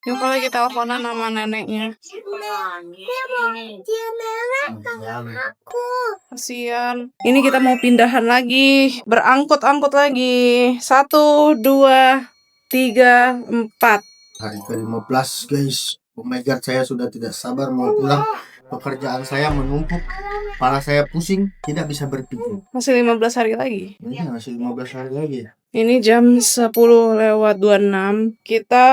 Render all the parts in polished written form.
Yuka lagi teleponan sama neneknya. Kasian. Ini kita mau pindahan lagi, berangkut-angkut lagi. 1, 2, 3, 4. Hari ke-15 guys. Oh my god, saya sudah tidak sabar mau pulang. Pekerjaan saya menumpuk, kepala saya pusing, tidak bisa berpikir. Masih 15 hari lagi. Ini masih 15 hari lagi. Ini jam 10:26. Kita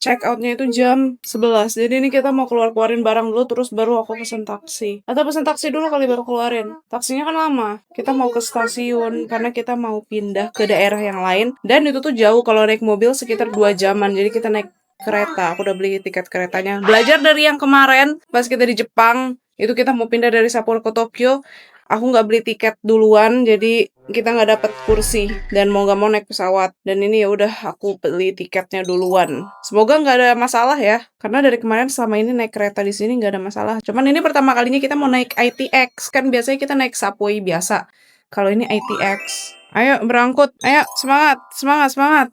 check outnya itu jam 11. Jadi ini kita mau keluarin barang dulu, terus baru aku pesen taksi. Atau pesen taksi dulu kali baru keluarin. Taksinya kan lama. Kita mau ke stasiun karena kita mau pindah ke daerah yang lain. Dan itu tuh jauh, kalau naik mobil sekitar 2 jaman. Jadi kita naik kereta. Aku udah beli tiket keretanya. Belajar dari yang kemarin pas kita di Jepang, itu kita mau pindah dari Sapporo ke Tokyo. Aku nggak beli tiket duluan, jadi kita nggak dapet kursi dan mau nggak mau naik pesawat. Dan ini ya udah aku beli tiketnya duluan. Semoga nggak ada masalah ya, karena dari kemarin selama ini naik kereta di sini nggak ada masalah. Cuman ini pertama kalinya kita mau naik ITX, kan biasanya kita naik subway biasa. Kalau ini ITX. Ayo berangkut, ayo semangat, semangat, semangat.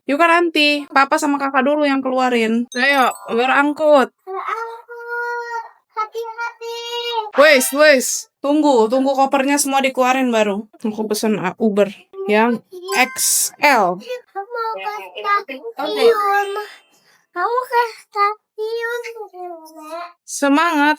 Yuka nanti, papa sama kakak dulu yang keluarin. Ayo berangkut. Hati-hati. Wes, tunggu kopernya semua dikeluarin baru. Aku pesen Uber yang XL. Kamu ke stasiun. Kamu ke stasiun. Semangat.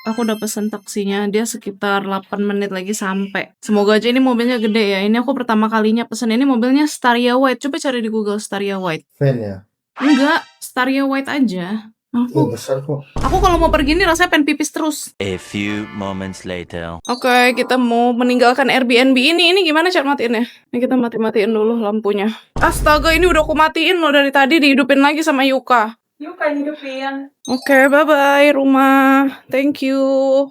Aku udah pesen taksinya. Dia sekitar 8 menit lagi sampai. Semoga aja ini mobilnya gede ya. Ini aku pertama kalinya pesen. Ini mobilnya Staria White. Coba cari di Google Staria White. Fan ya? Enggak, Staria White aja. Oh, besar kok. Aku kalau mau pergi nih rasanya pengen pipis terus. A few moments later. Oke, kita mau meninggalkan Airbnb ini. Ini gimana cara matiinnya? Ini kita matiin dulu lampunya. Astaga, ini udah aku matiin loh dari tadi, dihidupin lagi sama Yuka. Yuka hidupin. Oke, bye-bye rumah. Thank you.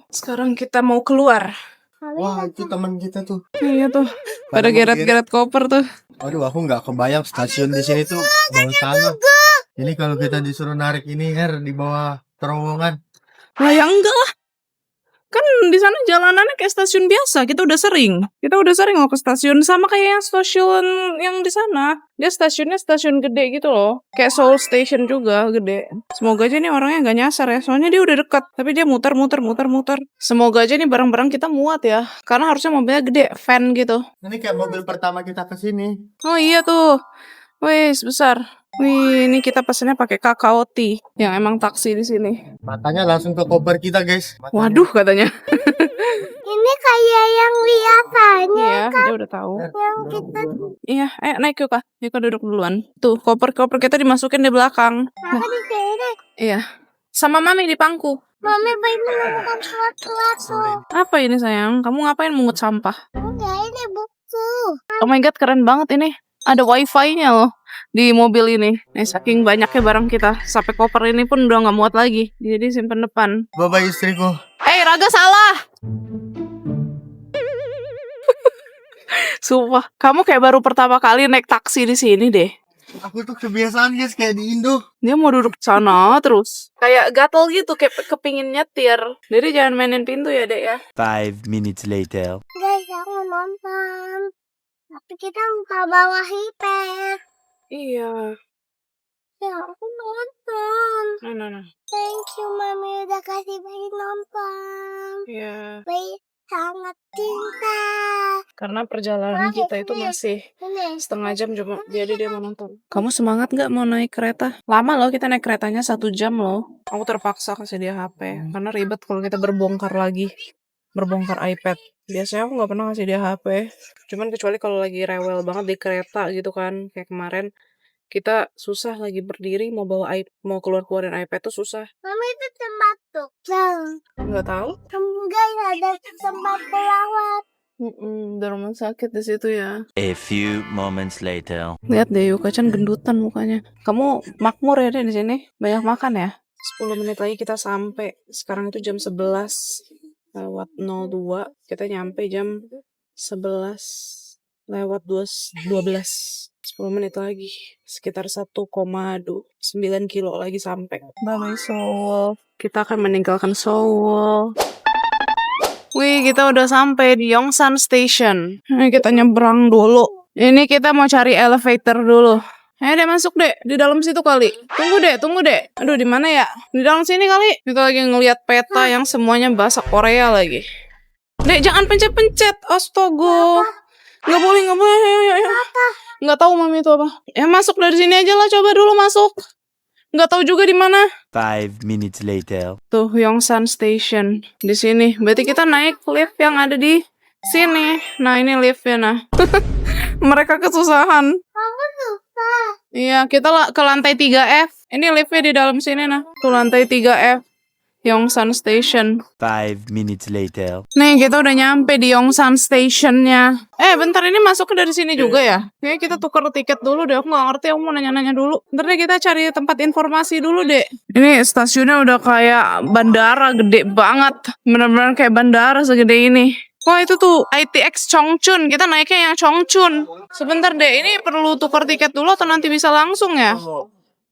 Sekarang kita mau keluar. Wah, itu teman kita tuh. Iya tuh, pada geret-geret koper tuh. Aduh, aku nggak kebayang stasiun di sini tuh bawah tanah. Ini kalau kita disuruh narik ini di bawah terowongan. Lah ya enggak lah. Kan di sana jalanannya kayak stasiun biasa. Kita udah sering mau ke stasiun, sama kayak yang stasiun yang di sana. Dia stasiunnya stasiun gede gitu loh. Kayak Seoul Station juga gede. Semoga aja nih orangnya nggak nyasar ya. Soalnya dia udah dekat, tapi dia muter. Semoga aja nih barang-barang kita muat ya. Karena harusnya mobilnya gede, van gitu. Ini kayak mobil pertama kita ke sini. Oh iya tuh. Wih, besar. Wih, ini kita pesennya pakai Kakao Tea yang emang taksi di sini. Matanya langsung ke koper kita, guys. Matanya. Waduh, katanya. Ini kayak yang biasanya. Iya, dia udah tahu. Yang kita Iya, ayo naik Yuka. Yuka duduk duluan. Tuh, koper-koper kita dimasukin di belakang. apa di sini? Iya. Sama Mami di pangku. Mami pengen menemukan sesuatu. Apa ini sayang? Kamu ngapain mungut sampah? Enggak, ini buku. Oh my god, keren banget ini. Ada wifi-nya loh di mobil ini. Nih, saking banyaknya barang kita, sampai koper ini pun udah nggak muat lagi. Jadi simpen depan. Bye-bye istriku. Raga salah! Sumpah, kamu kayak baru pertama kali naik taksi di sini deh. Aku tuh kebiasaan guys kayak di Indo. Dia mau duduk sana terus. Kayak gatel gitu, kayak kepingin nyetir. Jadi jangan mainin pintu ya, Dek ya. 5 minutes later. Guys, aku mau nonton. Tapi kita lupa bawa iPad. Iya. Ya, aku nonton. Nah. Thank you, Mami udah kasih bayi nonton. Iya. Bayi sangat cinta. Karena perjalanan kita itu masih Ini. setengah jam cuma jadi dia mau nonton. Kamu semangat nggak mau naik kereta? Lama loh kita naik keretanya 1 jam loh. Aku terpaksa kasih dia HP karena ribet kalau kita berbongkar iPad. Biasanya aku nggak pernah kasih dia HP. Cuman kecuali kalau lagi rewel banget di kereta gitu kan, kayak kemarin kita susah lagi berdiri mau keluarin iPad tuh susah. Mami itu tempat tukang. Nggak tahu? Enggak ada tempat pelawat. Ada rumah sakit di situ ya. A few moments later. Lihat deh Yuka Chan gendutan mukanya. Kamu makmur ya deh di sini. Banyak makan ya. 10 menit lagi kita sampai. Sekarang itu jam 11:02. Kita nyampe jam 11:12. 10 menit lagi. Sekitar 1,9 kilo lagi sampai. Bye-bye Seoul. Kita akan meninggalkan Seoul. Wih, kita udah sampai di Yongsan Station. Ini kita nyebrang dulu. Ini kita mau cari elevator dulu. Ayo deh masuk deh, di dalam situ kali. Tunggu deh. Aduh, di mana ya? Di dalam sini kali. Kita lagi ngelihat peta yang semuanya bahasa Korea lagi. Dek, jangan pencet-pencet. Astaga. Nggak boleh. Ayo. Nggak tahu mami itu apa. Ya masuk dari sini aja lah, coba dulu masuk. Nggak tahu juga di mana. 5 minutes later. Tuh, Yongsan Station di sini. Berarti kita naik lift yang ada di sini. Nah, ini liftnya nah. Mereka kesusahan. Aku suka. Iya, kita ke lantai 3F. Ini liftnya di dalam sini nah. Tuh lantai 3F. Yongsan Station. 5 minutes later. Nih, kita udah nyampe di Yongsan Stationnya. Bentar, ini masuknya dari sini juga ya? Kayaknya kita tuker tiket dulu deh. Aku nggak ngerti, aku mau nanya-nanya dulu. Bentar deh, kita cari tempat informasi dulu deh. Ini stasiunnya udah kayak bandara, gede banget. Bener-bener kayak bandara segede ini. Wah, itu tuh ITX Chongchun. Kita naiknya yang Chongchun. Sebentar deh, ini perlu tuker tiket dulu atau nanti bisa langsung ya?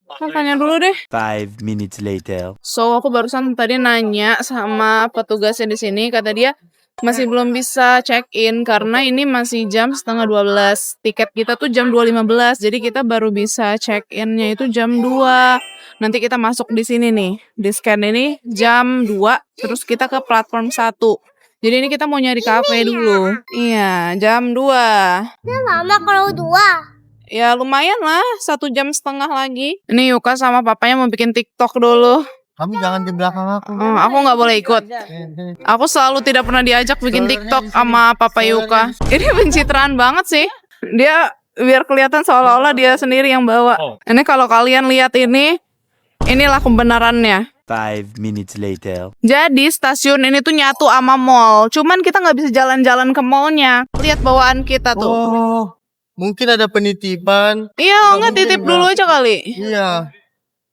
Aku tanya dulu deh. 5 minutes later. So, aku barusan tadi nanya sama petugasnya di sini, kata dia masih belum bisa check-in karena ini masih jam setengah 12. Tiket kita tuh jam 2.15, jadi kita baru bisa check-in-nya itu jam 2. Nanti kita masuk di sini nih, di scan ini jam 2, terus kita ke platform 1. Jadi ini kita mau nyari kafe dulu. Iya, jam 2. Ini lama kalau 2. Ya lumayan lah, 1,5 jam lagi. Ini Yuka sama papanya mau bikin TikTok dulu. Kamu jangan di belakang aku. Aku nggak boleh ikut. Aku selalu tidak pernah diajak bikin TikTok sama Papa Yuka. Ini pencitraan banget sih. Dia biar kelihatan seolah-olah dia sendiri yang bawa. Ini kalau kalian lihat ini, inilah kebenarannya. 5 minutes later. Jadi stasiun ini tuh nyatu sama mall. Cuman kita nggak bisa jalan-jalan ke mallnya. Lihat bawaan kita tuh. Oh, mungkin ada penitipan. Iya, nggak titip dulu aja kali. Iya.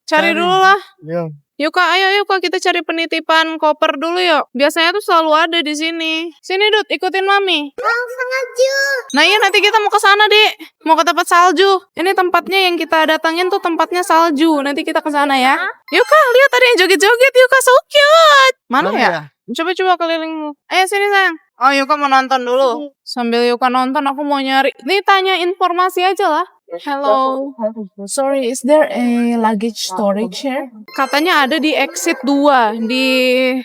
Cari dulu lah. Iya. Yuk Kak, ayo Kak, kita cari penitipan koper dulu yuk. Biasanya tuh selalu ada di sini. Sini Dut, ikutin Mami. Langsung aja. Nah iya, nanti kita mau ke sana Dek. Mau ke tempat salju. Ini tempatnya yang kita datangin tuh tempatnya salju. Nanti kita ke sana ya. Yuk Kak, lihat ada yang joget-joget. Yuk Kak, so cute. Mana ya? Coba keliling. Ayo sini sayang. Oh Yuka mau nonton dulu. Sambil Yuka nonton aku mau nyari. Nih tanya informasi aja lah. Hello. Sorry, is there a luggage storage here? Katanya ada di exit 2 di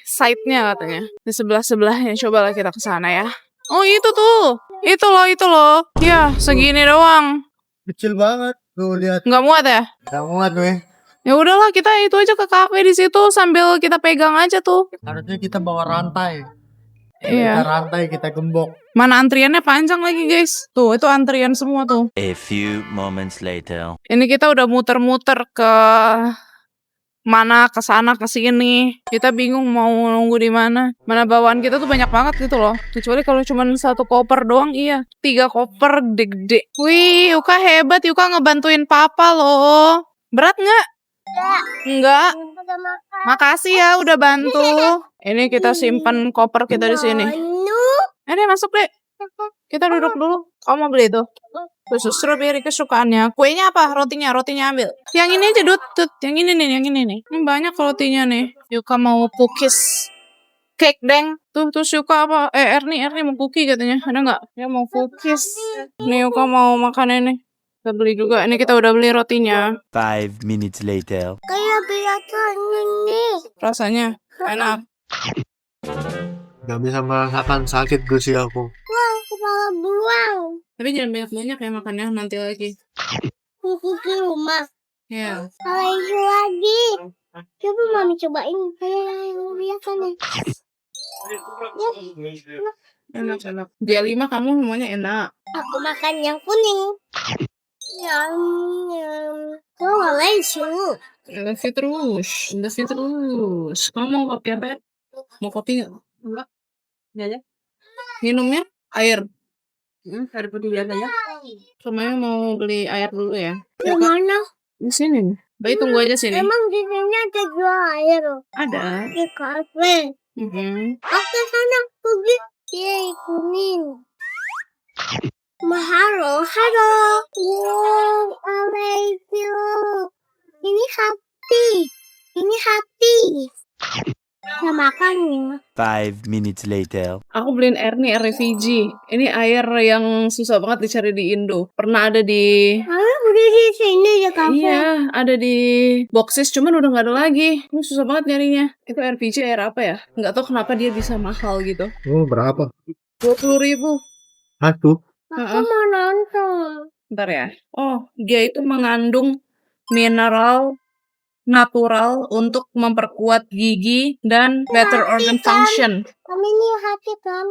site-nya katanya. Di sebelah-sebelahnya. Cobalah kita ke sana ya. Oh, itu tuh. Itu loh. Ya, segini doang. Kecil banget. Tuh lihat. Nggak muat ya? Nggak muat weh. Ya udahlah, kita itu aja ke kafe di situ sambil kita pegang aja tuh. Harusnya kita bawa rantai. Iya. Kita rantai, kita gembok. Mana antriannya panjang lagi guys. Tuh, itu antrian semua tuh. A few moments later. Ini kita udah muter-muter ke mana, ke sana, ke sini. Kita bingung mau nunggu di mana. Mana bawaan kita tuh banyak banget gitu loh. Kecuali kalau cuma 1 koper doang, iya. 3 koper gede-gede. Wih, Yuka hebat. Yuka ngebantuin papa loh. Berat nggak? Enggak. Udah makan. Makasih ya udah bantu. Ini kita simpan koper kita di sini. Ini masuk deh. Kita duduk dulu. Kamu mau beli itu? Khusus strawberry kesukaannya. Kuenya apa? Rotinya ambil. Yang ini aja Dut. Yang ini nih. Ini banyak rotinya nih. Yuka mau cookies. Cake deng. Tuh Yuka apa? Ernie mau cookie katanya. Ada nggak? Dia mau cookies. Nih Yuka mau makan ini. Kita beli juga. Ini kita udah beli rotinya. 5 minutes later. Kayak biasa ini. Rasanya enak. Gak bisa merasakan sakit gusi aku. Wah, kepala buang. Tapi jangan banyak-banyak ya makannya. Nanti lagi. Kuku ke rumah. Ya. Lagi lagi. Coba Mami cobain. Kayak yang biasa nih. Enak. Dia 5 kamu semuanya enak. Aku makan yang kuning. Yang Lebih terus. Kamu mau kopi apa ya? Mau kopi nggak? Enggak. Ya. Minumnya air. Air putih biasa ya. Semuanya mau beli air dulu ya. Yang mana? Di sini. Baik tunggu aja sini. Emang di sini ada jual air. Ada. Di kafe. Oke sana pergi. Yeay kuning. Halo. Wow, alaikum. Ini hati. Nah, makan ya. 5 minutes later. Aku beliin air refugee. Ini air yang susah banget dicari di Indo. Pernah ada di Udah di sini ya kafe. Iya, ada di Boxes, cuman udah nggak ada lagi. Ini susah banget nyarinya. Itu RPG air apa ya? Nggak tahu kenapa dia bisa mahal gitu. Oh, berapa? 20.000. Satu. Aku mau nonton. Bentar ya. Oh, dia itu mengandung mineral natural untuk memperkuat gigi dan better organ function. Kami ini hati kan.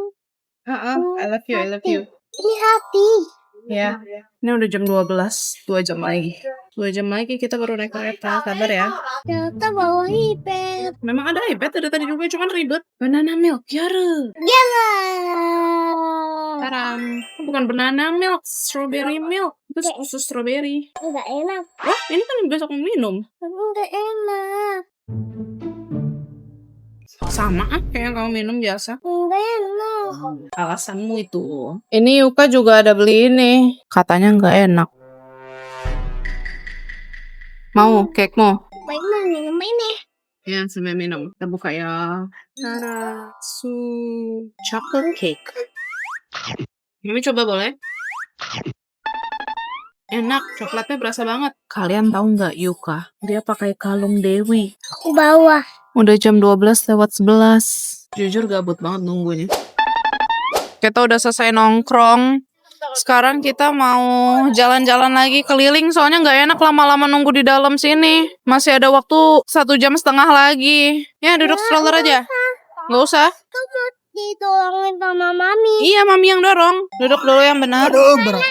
I love you, I love you. Ini hati. Ya, ini udah jam 12, 2 jam lagi. 2 jam lagi kita baru naik kereta, sabar ya. Ternyata bawa iPad. Memang ada iPad dari tadi juga, cuman ribet. Banana milk, Yara. Jangan. Taram. Bukan banana milk, strawberry milk. Itu susu strawberry. Enggak enak. Wah, ini kan besok mau minum. Enggak enak. Sama kayak yang kamu minum biasa. Enggak enak. Alasanmu itu. Ini Yuka juga ada beli ini. Katanya nggak enak. Mau cake mau? Baik minum ini. Ya, sambil minum. Kita buka ya. Tara, chocolate cake. Ini coba boleh? Enak, coklatnya berasa banget. Kalian tahu nggak Yuka? Dia pakai kalung Dewi. Aku bawa. Udah jam 12:11. Jujur gabut banget nunggunya. Kita udah selesai nongkrong. Sekarang kita mau jalan-jalan lagi keliling. Soalnya nggak enak lama-lama nunggu di dalam sini. Masih ada waktu 1,5 jam lagi. Ya duduk stroller aja. Nggak usah. Kamu ditolongin sama mami. Iya mami yang dorong. Duduk dulu yang benar. Aduh, berat.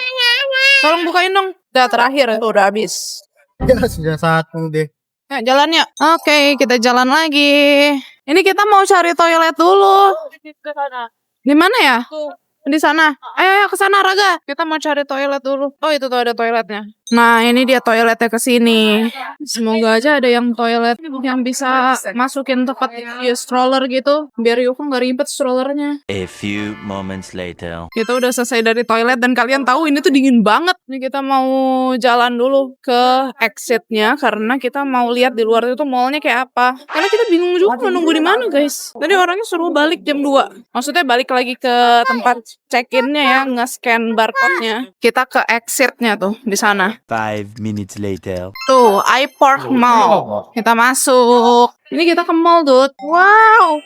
Tolong bukain dong. Udah terakhir itu udah habis. Ya, sudah satu deh. Ya, jalan ya. Oke, kita jalan lagi. Ini kita mau cari toilet dulu. Di mana ya? Di sana. Ayo ke sana Raga. Kita mau cari toilet dulu. Oh, itu tuh ada toiletnya. Nah, ini dia toiletnya ke sini. Semoga aja ada yang toilet yang bisa masukin tempat stroller gitu. Biar Yuka nggak ribet strollernya. A few moments later. Kita udah selesai dari toilet dan kalian tahu ini tuh dingin banget. Ini kita mau jalan dulu ke exitnya karena kita mau lihat di luar itu mallnya kayak apa. Karena kita bingung juga mau nunggu di mana guys. Tadi orangnya suruh balik jam 2. Maksudnya balik lagi ke tempat check-innya ya, nge-scan barcode-nya. Kita ke exitnya tuh di sana. 5 minutes later. Tuh, iPark Mall. Kita masuk. Ini kita ke mall, dude. Wow.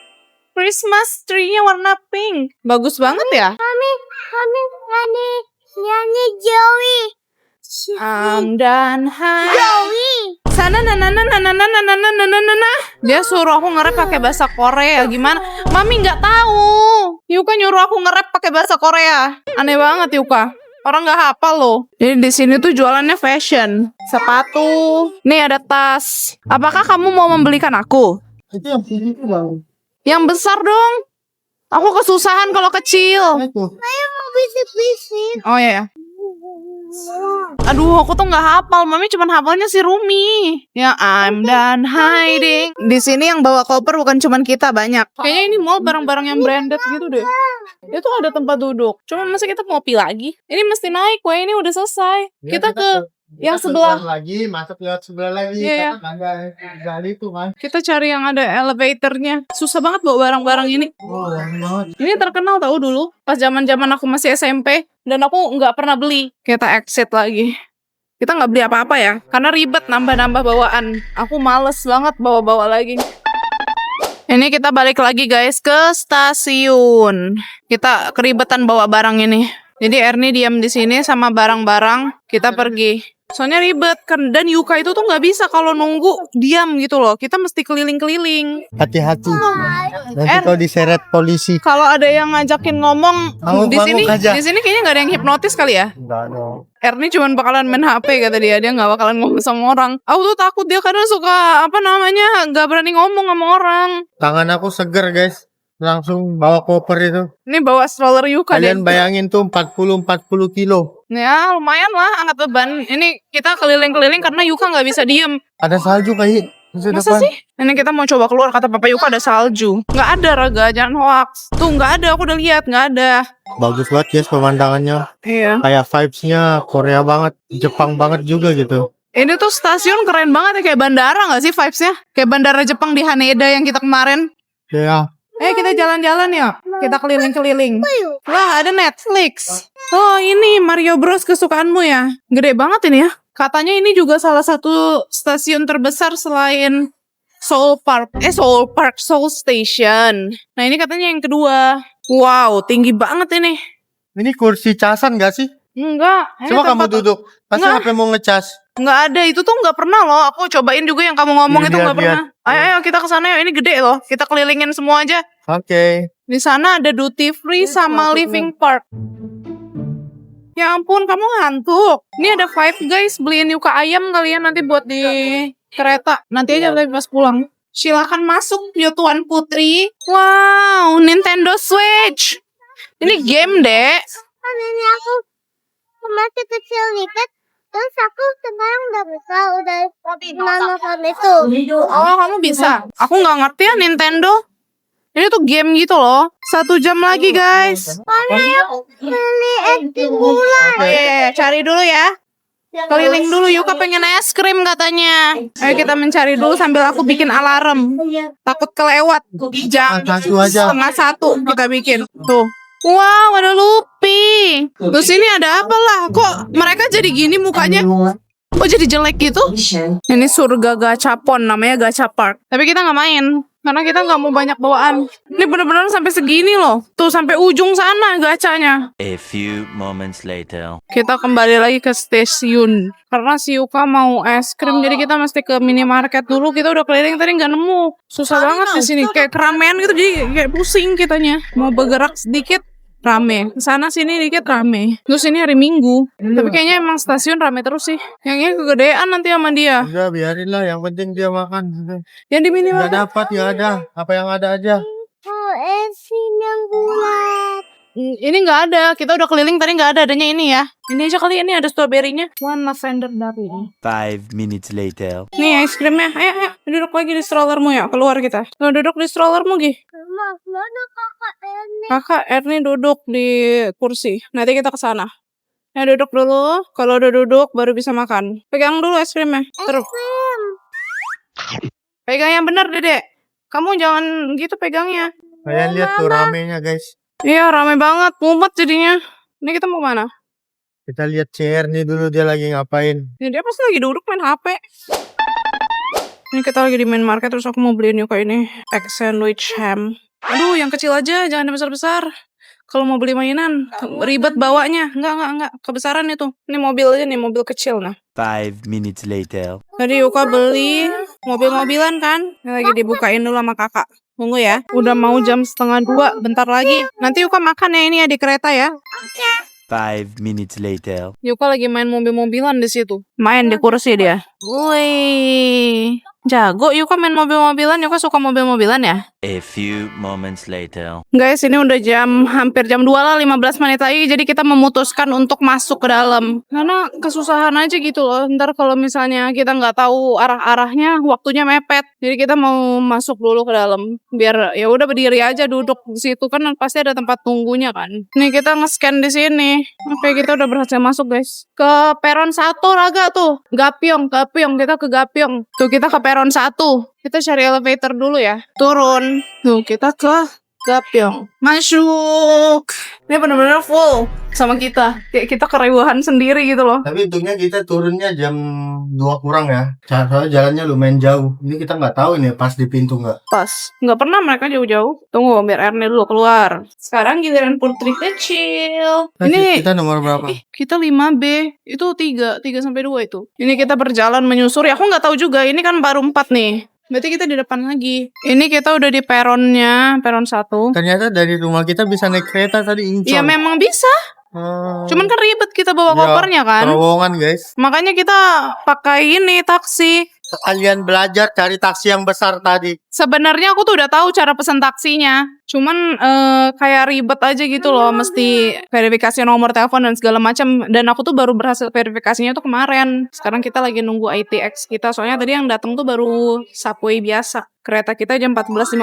Christmas tree-nya warna pink. Bagus banget ya. Kami nyanyi Joey. Dan hai. Joey. Sana Dia suruh aku nge-rap pakai bahasa Korea. Gimana? Mami nggak tahu. Yuka nyuruh aku nge-rap pakai bahasa Korea. Aneh banget Yuka. Orang nggak hafal loh. Jadi di sini tuh jualannya fashion, sepatu. Nih ada tas. Apakah kamu mau membelikan aku? Itu yang tinggi itu bang. Yang besar dong. Aku kesusahan kalau kecil. Itu. Ayo mau bisik-bisik. Oh iya ya. Aduh, aku tuh nggak hafal. Mami cuma hafalnya si Rumi. Ya, I'm done hiding. Di sini yang bawa koper bukan cuma kita, banyak. Kayaknya ini mall barang-barang yang branded gitu deh. Itu ada tempat duduk. Cuma masa kita ngopi lagi? Ini mesti naik, wah ini udah selesai. Kita ke yang sebelah. Lagi masuk lewat sebelah lagi. Iya, Enggak itu kan. Kita cari yang ada elevatornya. Susah banget bawa barang-barang ini. Oh, banget. Ini terkenal tahu dulu. Pas zaman-zaman aku masih SMP. Dan aku nggak pernah beli. Kita exit lagi. Kita nggak beli apa-apa ya. Karena ribet nambah-nambah bawaan. Aku males banget bawa-bawa lagi. Ini kita balik lagi guys ke stasiun. Kita keribetan bawa barang ini. Jadi Ernie diam di sini sama barang-barang. Kita pergi. Soalnya ribet kan, dan Yuka itu tuh nggak bisa kalau nunggu diam gitu loh. Kita mesti keliling-keliling. Hati-hati. Nanti kalau diseret polisi. Kalau ada yang ngajakin ngomong di sini, aja. di sini kayaknya nggak ada yang hipnotis kali ya. Enggak dong. Ernie cuma bakalan main HP kata dia nggak bakalan ngomong sama orang. Aku tuh takut dia kadang suka nggak berani ngomong sama orang. Tangan aku seger guys. Langsung bawa koper itu. Ini bawa stroller Yuka Kalian deh. bayangin tuh 40 kilo. Ya lumayan lah angkat beban. Ini kita keliling-keliling karena Yuka nggak bisa diem. Ada salju kayak di Masa depan. sih? Ini kita mau coba keluar, kata Papa Yuka ada salju. Nggak ada Raga, jangan hoax. Tuh nggak ada, aku udah lihat nggak ada. Bagus banget guys pemandangannya. Iya. Kayak vibes-nya Korea banget, Jepang banget juga gitu. Ini tuh stasiun keren banget ya, kayak bandara nggak sih vibes-nya? Kayak bandara Jepang di Haneda yang kita kemarin. Ya, Kita jalan-jalan ya. Kita keliling-keliling. Wah, ada Netflix. Oh, ini Mario Bros kesukaanmu ya. Gede banget ini ya. Katanya ini juga salah satu stasiun terbesar selain Seoul Station. Nah ini katanya yang kedua. Wow, tinggi banget ini. Ini kursi casan gak sih? Enggak. ini Coba kamu tempat- duduk. Pasti Enggak. HP mau ngecas. Enggak ada, itu tuh enggak pernah loh. Aku cobain juga yang kamu ngomong itu enggak Lihat. pernah. Ayo kita ke sana yuk. Ini gede loh. Kita kelilingin semua aja. Oke. Di sana ada duty free sama living park. Ya ampun, kamu ngantuk. Ini ada Five Guys, beliin Yuka ayam kalian nanti buat di kereta. Nanti aja tapi pas pulang. Silakan masuk, ya Tuan Putri. Wow, Nintendo Switch. Ini game, Dek. Kan ini aku masih kecil dikit. Terus aku sekarang udah besar, udah nonton itu. Oh, kamu bisa. Aku nggak ngerti ya Nintendo. Ini tuh game gitu loh. 1 jam lagi, guys. Beli acting bulan. Oh, iya, cari dulu ya. Keliling dulu, Yuka pengen es krim katanya. Ayo kita mencari dulu sambil aku bikin alarm. Takut kelewat. Jam Satu aja. 12:30 kita bikin. Tuh. Wow, ada Luffy. Terus ini ada apa lah? Kok mereka jadi gini mukanya? Kok jadi jelek gitu? Ini surga gachapon, namanya Gacha Park. Tapi kita nggak main. Karena kita nggak mau banyak bawaan. Ini bener-bener sampai segini loh. Tuh sampai ujung sana gacanya. A few moments later. Kita kembali lagi ke stasiun. Karena si Yuka mau es krim, jadi kita mesti ke minimarket dulu. Kita udah keliling tadi nggak nemu. Susah banget di sini. Kayak keramaian gitu, jadi kayak pusing kitanya. Mau bergerak sedikit rame, kesana sini dikit rame. Terus ini hari Minggu, tapi kayaknya emang stasiun rame terus sih. Yang ini kegedean nanti sama dia. Udah biarin lah, yang penting dia makan. Yang di Nggak minimarket. dapat ya ada. Apa yang ada aja. Oh, acting yang bulat. Ini nggak ada. Kita udah keliling tadi nggak ada. Adanya ini ya. Ini aja kali, ini ada strawberry-nya. One lavender dari. 5 minutes later. Nih es krimnya. Ayo, duduk lagi di strollermu ya. Keluar kita. Nah, duduk di strollermu Gi. Mama, mana kakak ini? Kakak Erni duduk di kursi. Nanti kita ke sana. Ya duduk dulu. Kalau udah duduk baru bisa makan. Pegang dulu es krimnya. Terus. Krim. Pegang yang benar, Dedek. Kamu jangan gitu pegangnya. Kalian lihat tuh ramenya guys. Iya, rame banget. Mumet jadinya. Ini kita mau mana? Kita lihat CR nih dulu dia lagi ngapain. Ini dia pasti lagi duduk main HP. Ini kita lagi di main market, terus aku mau beliin Yuka ini egg sandwich ham. Aduh, yang kecil aja, jangan yang besar-besar. Kalau mau beli mainan, ribet bawanya. Enggak. Kebesaran itu. Ini mobil aja nih, mobil kecil nah. 5 minutes later. Tadi Yuka beli mobil-mobilan kan. Ini lagi dibukain dulu sama kakak. Tunggu ya. Udah mau jam 1:30, bentar lagi. Nanti Yuka makan ya ini ya di kereta ya. 5 minutes later. Yuka lagi main mobil-mobilan di situ. Main di kursi dia. Wih. Jago Yuka main mobil-mobilan. Yuka suka mobil-mobilan ya? A few moments later. Guys, ini udah hampir jam 2 lah, 15 menit lagi. Jadi kita memutuskan untuk masuk ke dalam. Karena kesusahan aja gitu loh. Ntar kalau misalnya kita nggak tahu arah-arahnya, waktunya mepet. Jadi kita mau masuk dulu ke dalam. Biar ya udah berdiri aja duduk di situ kan pasti ada tempat tunggunya kan. Nih kita nge-scan di sini. Oke, kita udah berhasil masuk guys. Ke peron 1 Raga tuh. Gapyong. Kita ke Gapyong. Tuh kita ke peron 1. Kita cari elevator dulu ya. Turun. Tuh, kita ke Gapyong. Masuk. Ini benar-benar full sama kita. Kayak kita kerewahan sendiri gitu loh. Tapi untungnya kita turunnya jam 2 kurang ya. Soalnya jalannya lumayan jauh. Ini kita nggak tahu ini pas di pintu nggak. Pas. Nggak pernah mereka jauh-jauh. Tunggu, biar Erne dulu keluar. Sekarang giliran Putri kecil. Ini Kita nomor berapa? kita 5B. Itu 3 sampai 2 itu. Ini kita berjalan menyusuri. Aku nggak tahu juga. Ini kan baru 4 nih. Berarti kita di depan lagi. Ini kita udah di peronnya, peron 1. Ternyata dari rumah kita bisa naik kereta tadi Incon. Ya memang bisa. Cuman kan ribet kita bawa Ya, kopernya kan. terowongan guys. Makanya kita pakai ini taksi. Kalian belajar cari taksi yang besar tadi. Sebenarnya aku tuh udah tahu cara pesen taksinya. Cuman kayak ribet aja gitu loh, mesti verifikasi nomor telepon dan segala macam. Dan aku tuh baru berhasil verifikasinya tuh kemarin. Sekarang kita lagi nunggu ITX kita. Soalnya tadi yang datang tuh baru subway biasa. Kereta kita jam 14.15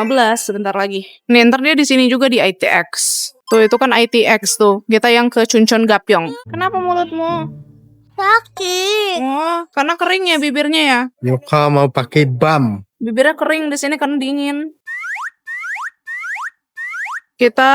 sebentar lagi. Nih ntar dia di sini juga di ITX. Tuh itu kan ITX tuh. Kita yang ke Chuncheon Gapyong. Kenapa mulutmu? Sakit. Oh, karena kering ya bibirnya ya. Yuka mau pakai BAM. Bibirnya kering di sini karena dingin. Kita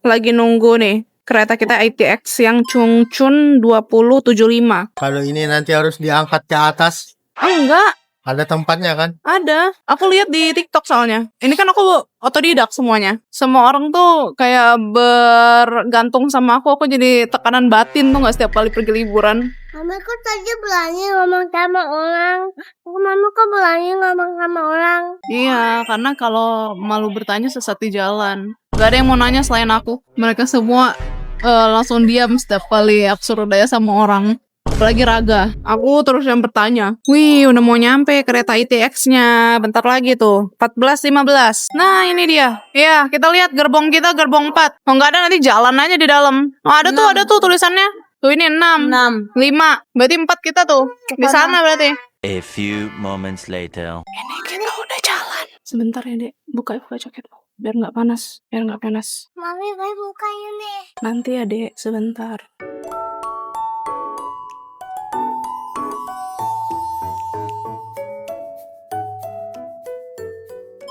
lagi nunggu nih. kereta kita ITX yang Chungchun 2075. Kalau ini nanti harus diangkat ke atas. Enggak, Ada tempatnya kan? ada. Aku lihat di TikTok soalnya. Ini kan aku otodidak semuanya. Semua orang tuh kayak bergantung sama aku jadi tekanan batin tuh nggak setiap kali pergi liburan. Mamaku tadi berani ngomong sama orang. Mama kok berani ngomong sama orang? Iya, karena kalau malu bertanya sesat di jalan. Gak ada yang mau nanya selain aku. Mereka semua langsung diam setiap kali aku suruh daya sama orang. Apalagi Raga. Aku terus yang bertanya. Wih, udah mau nyampe kereta ITX-nya. Bentar lagi tuh. 14.15. Nah, ini dia. Iya, kita lihat gerbong kita gerbong 4. Oh, nggak ada nanti jalan aja di dalam. Oh, ada tuh tulisannya. Tuh ini 6. 5. Berarti 4 kita tuh. Di sana berarti. A few moments later. Ini kita udah jalan. Sebentar ya, Dek. Buka jaket. Biar nggak panas. Mami, baik mukanya nih. Nanti ya, Dek. Sebentar.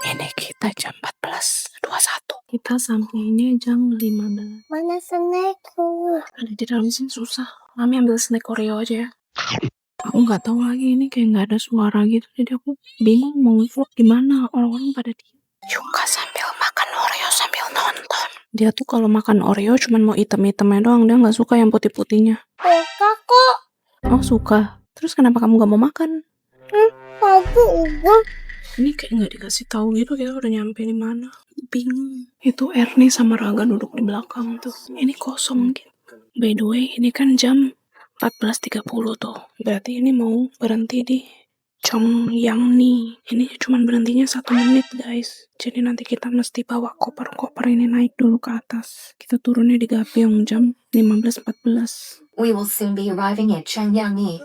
Ini kita jam 14.21. Kita sampainya jam 15. Mana snackku? Ada di dalam sini susah. Mami ambil snack Oreo aja ya. Aku nggak tahu lagi ini kayak nggak ada suara gitu. Jadi aku bingung mau vlog gimana. Orang-orang pada diem. Juga sambil makan Oreo sambil nonton. Dia tuh kalau makan Oreo cuman mau item-itemnya doang. Dia nggak suka yang putih-putihnya. Suka kok. Oh suka. Terus kenapa kamu nggak mau makan? Aku udah. Ini kayak nggak dikasih tahu gitu kita udah nyampe di mana. Bingung. Itu Ernie sama Raga duduk di belakang tuh. Ini kosong gitu. By the way, ini kan jam 14.30 tuh. Berarti ini mau berhenti di Chongyang nih. Ini cuma berhentinya 1 menit guys. Jadi nanti kita mesti bawa koper-koper ini naik dulu ke atas. Kita turunnya di Gapyeong jam 15.14. We will soon be arriving at Changyangni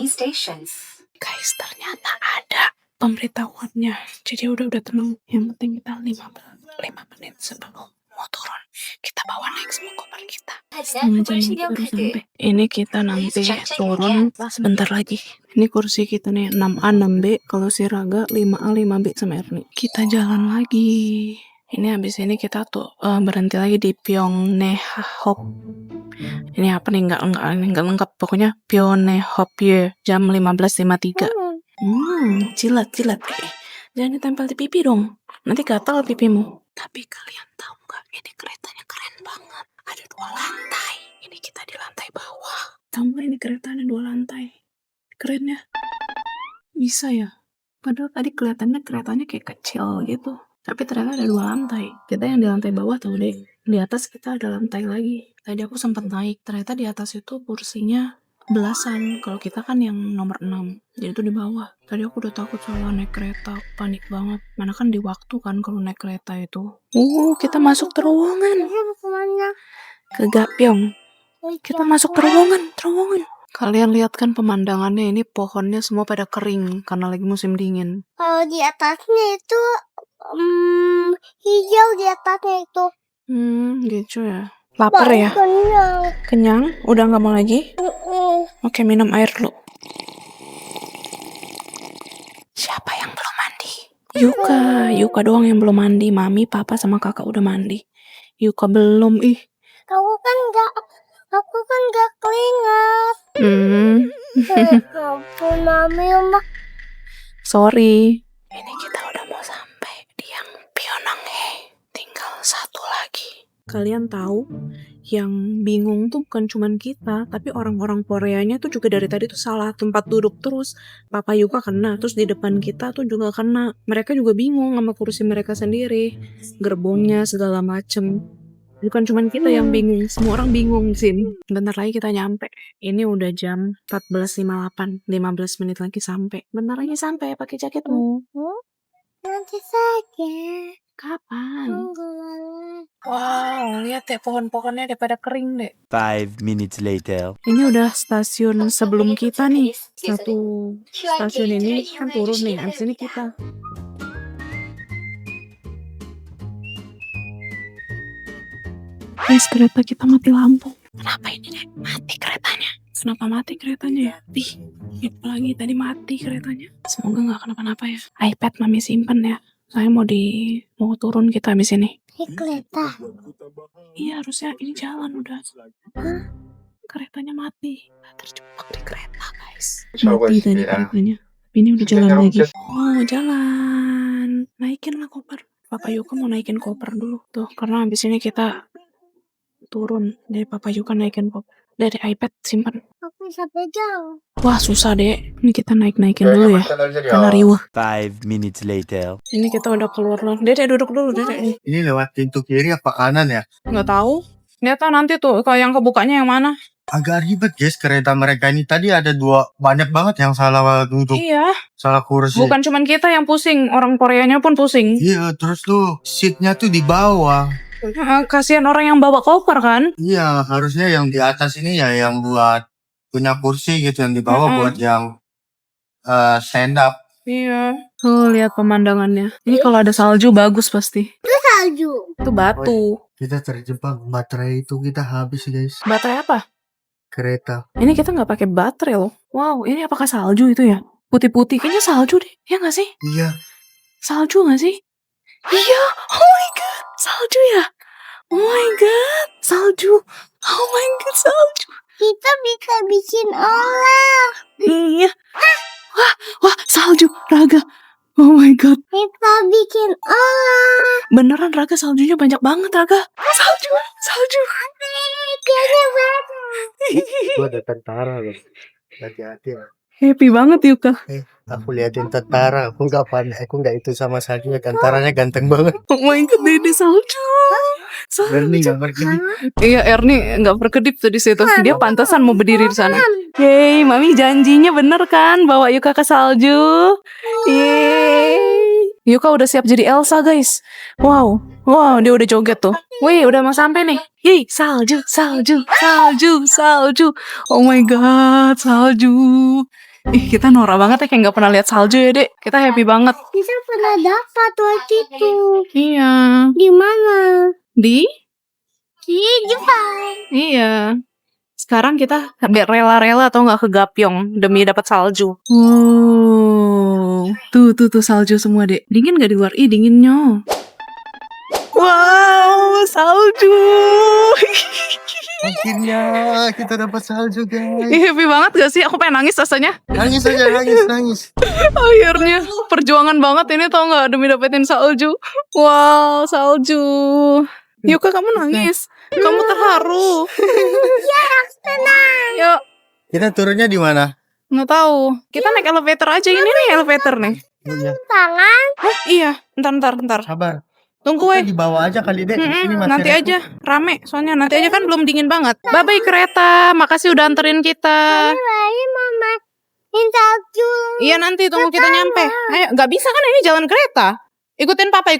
stations. Guys, ternyata ada pemberitahuannya. Jadi udah tenang. Yang penting kita 5 menit sebelum mau turun. Kita bawa naik semua koper kita. Setengah jam lagi baru sampai. Ini kita nanti turun sebentar lagi. Ini kursi kita nih 6A 6B. Kalau si Raga 5A 5B sama Ernie. Kita jalan lagi. Ini habis ini kita tuh berhenti lagi di Pyeongnehop. Ini apa nih nggak lengkap. Pokoknya Pyeongnehopye jam 15.53. Jilat. Jangan ditempel di pipi dong. Nanti gatal pipimu. Tapi kalian tahu nggak? Ini keretanya keren banget. Ada 2 lantai. Ini kita di lantai bawah. Tahu nggak ini keretanya 2 lantai? Keren ya? Bisa ya? Padahal tadi kelihatannya keretanya kayak kecil gitu. Tapi ternyata ada 2 lantai. Kita yang di lantai bawah tahu deh. Di atas kita ada lantai lagi. Tadi aku sempat naik. Ternyata di atas itu kursinya belasan. Kalau kita kan yang nomor 6. Jadi itu di bawah. Tadi aku udah takut soal naik kereta. Panik banget. Mana kan di waktu kan kalau naik kereta itu. Kita masuk terowongan. Kemana? Ke Gapyeong. Kita masuk terowongan. Kalian lihat kan pemandangannya ini pohonnya semua pada kering karena lagi musim dingin. Kalau di atasnya itu hijau di atasnya itu. Gitu ya. Lapar ya? Kenyang. Kenyang? Udah nggak mau lagi? Oke, minum air dulu. Siapa yang belum mandi? Yuka doang yang belum mandi. Mami, papa sama kakak udah mandi. Yuka belum, ih. Aku kan gak keringat. Ampun mami, Mama. Sorry. Ini kita udah mau sampai di yang Pyeongnanghae. Tinggal 1 lagi. Kalian tahu, yang bingung tuh bukan cuman kita, tapi orang-orang Koreanya tuh juga dari tadi tuh salah tempat duduk terus. Papa Yuka kena, terus di depan kita tuh juga kena. Mereka juga bingung sama kursi mereka sendiri. Gerbongnya segala macem. Bukan cuman kita yang bingung, semua orang bingung di sini. Bentar lagi kita nyampe. Ini udah jam 14.58, 15 menit lagi sampai. Bentar lagi sampai, pakai jaketmu. Nanti saja. Kapan? Tunggu. Wow, lihat deh pohon-pohonnya udah pada kering deh. 5 minutes later. Ini udah stasiun sebelum kita nih. Satu stasiun ini kan turun nih, abis ini kita. Guys, kereta kita mati lampu. Kenapa ini deh? Mati keretanya. Kenapa mati keretanya ya? Lagi tadi mati keretanya. Semoga nggak kenapa-napa ya. iPad mami simpen ya. Saya mau turun kita habis ini. Naik kereta. Iya harusnya ini jalan udah. Keretanya mati. Terjebak di kereta guys. Mati tadi keretanya. Ini udah jalan lagi. Oh jalan. Naikin lah koper. Papa Yuka mau naikin koper dulu tuh. Karena habis ini kita turun. Jadi Papa Yuka naikin koper. Dari iPad simpan. Aku bisa pegang. Wah susah deh. Ini kita naikin dulu ya. Karena riuh. 5 minutes later. Ini kita udah keluar loh. Dede duduk dulu Dede. Ini lewat pintu kiri apa kanan ya? Nggak tahu. Lihat nanti tuh kalau yang kebukanya yang mana. Agak ribet guys, kereta mereka ini tadi ada banyak banget yang salah duduk, Iya. salah kursi. Bukan cuman kita yang pusing. Orang Koreanya pun pusing. Iya, terus tuh seatnya tuh di bawah. Kasihan orang yang bawa koper kan. Iya, harusnya yang di atas ini ya yang buat punya kursi gitu, yang di bawah buat yang stand up. Iya. Tuh lihat pemandangannya. Ini kalau ada salju bagus pasti. Salju. Itu batu. Kita terjebak, baterai itu kita habis guys. Baterai apa? Kereta. Ini kita nggak pakai baterai loh. Wow, ini apakah salju itu ya? Putih-putih. Kayaknya salju deh. Ya nggak sih? Iya. Salju nggak sih? Iya. Oh my god. Salju ya? Oh my god. Salju. Oh my god, salju. Kita bisa bikin olah. Iya. Wah, salju. Raga. Oh my god. Kita bikin olah. Beneran Raga, saljunya banyak banget Raga. Salju. Kayaknya batu. Itu ada tentara loh. Hati-hati ya. Happy banget Yuka. Aku liatin tentara, aku nggak panik, aku nggak itu sama saljunya, tentaranya ganteng banget. Oh my god, Dede salju. Berni nggak berkedip. Iya, Ernie nggak berkedip tuh di situ. Dia pantasan mau berdiri di sana. Yeay, Mami janjinya bener kan bawa Yuka ke salju. Yeay. Yuka udah siap jadi Elsa, guys. Wow, dia udah joget tuh. Wih, udah mau sampai nih. Yeay, salju. Oh my god, salju. Ih, kita norak banget ya kayak nggak pernah lihat salju ya, Dek. Kita happy banget. Kita pernah dapat waktu itu. Iya. Di mana? Di? Di Jepang. Iya. Sekarang kita rela-rela atau nggak ke Gapyeong demi dapat salju. Wow. Tuh salju semua, Dek. Dingin nggak di luar? Ih, dinginnya. Wow, salju. Akhirnya kita dapat salju guys. Ih, happy banget gak sih? Aku pengen nangis rasanya. Nangis aja, nangis. Akhirnya perjuangan banget ini tau nggak demi dapetin salju. Wow, salju. Yuka, kamu nangis. Kamu terharu. Ya, tenang. Yuk. Kita turunnya di mana? Nggak tahu. Kita naik elevator aja. Ini nih elevator nih. Iya. Tangan. Hah? Iya. Ntar. Sabar. Tunggu Kita weh. di bawah aja kali deh. Di sini masih Nanti repot. aja. Rame. Soalnya nanti aja kan belum dingin banget. Bye-bye kereta. Makasih udah anterin kita. Lagi mama salju. Iya nanti tunggu kita nyampe. Ayo. Nggak bisa kan ini jalan kereta. Ikutin papa.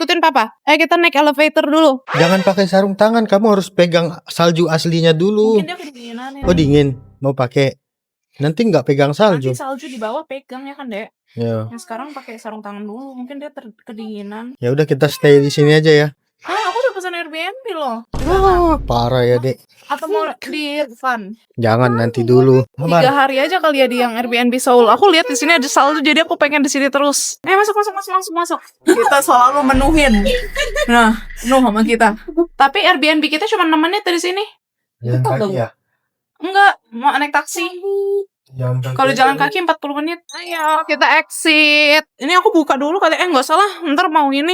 Ayo kita naik elevator dulu. Jangan pakai sarung tangan, kamu harus pegang salju aslinya dulu. Mungkin dia kedinginan ini. Oh dingin, mau pakai. Nanti nggak pegang salju. Nanti salju di bawah pegang ya kan, Dek? Ya. Yang sekarang pakai sarung tangan dulu. Mungkin dia kedinginan. Ya udah kita stay di sini aja ya. Aku udah pesan Airbnb loh. Wah, parah ya, Dek. Atau mau di Fun? Jangan nanti dulu. 3 Sabar. hari aja kali ya di yang Airbnb Seoul. Aku lihat di sini ada salju jadi aku pengen di sini terus. Masuk. Kita selalu menuhin. Nah, penuh sama kita. Tapi Airbnb kita cuma 6 menit dari sini. Jalan Betul kaki dong. ya. Enggak, mau naik taksi. Jalan kaki. Kalau jalan kaki 40 menit. Ayo, kita exit. Ini aku buka dulu kali. Enggak salah. Ntar mau ini.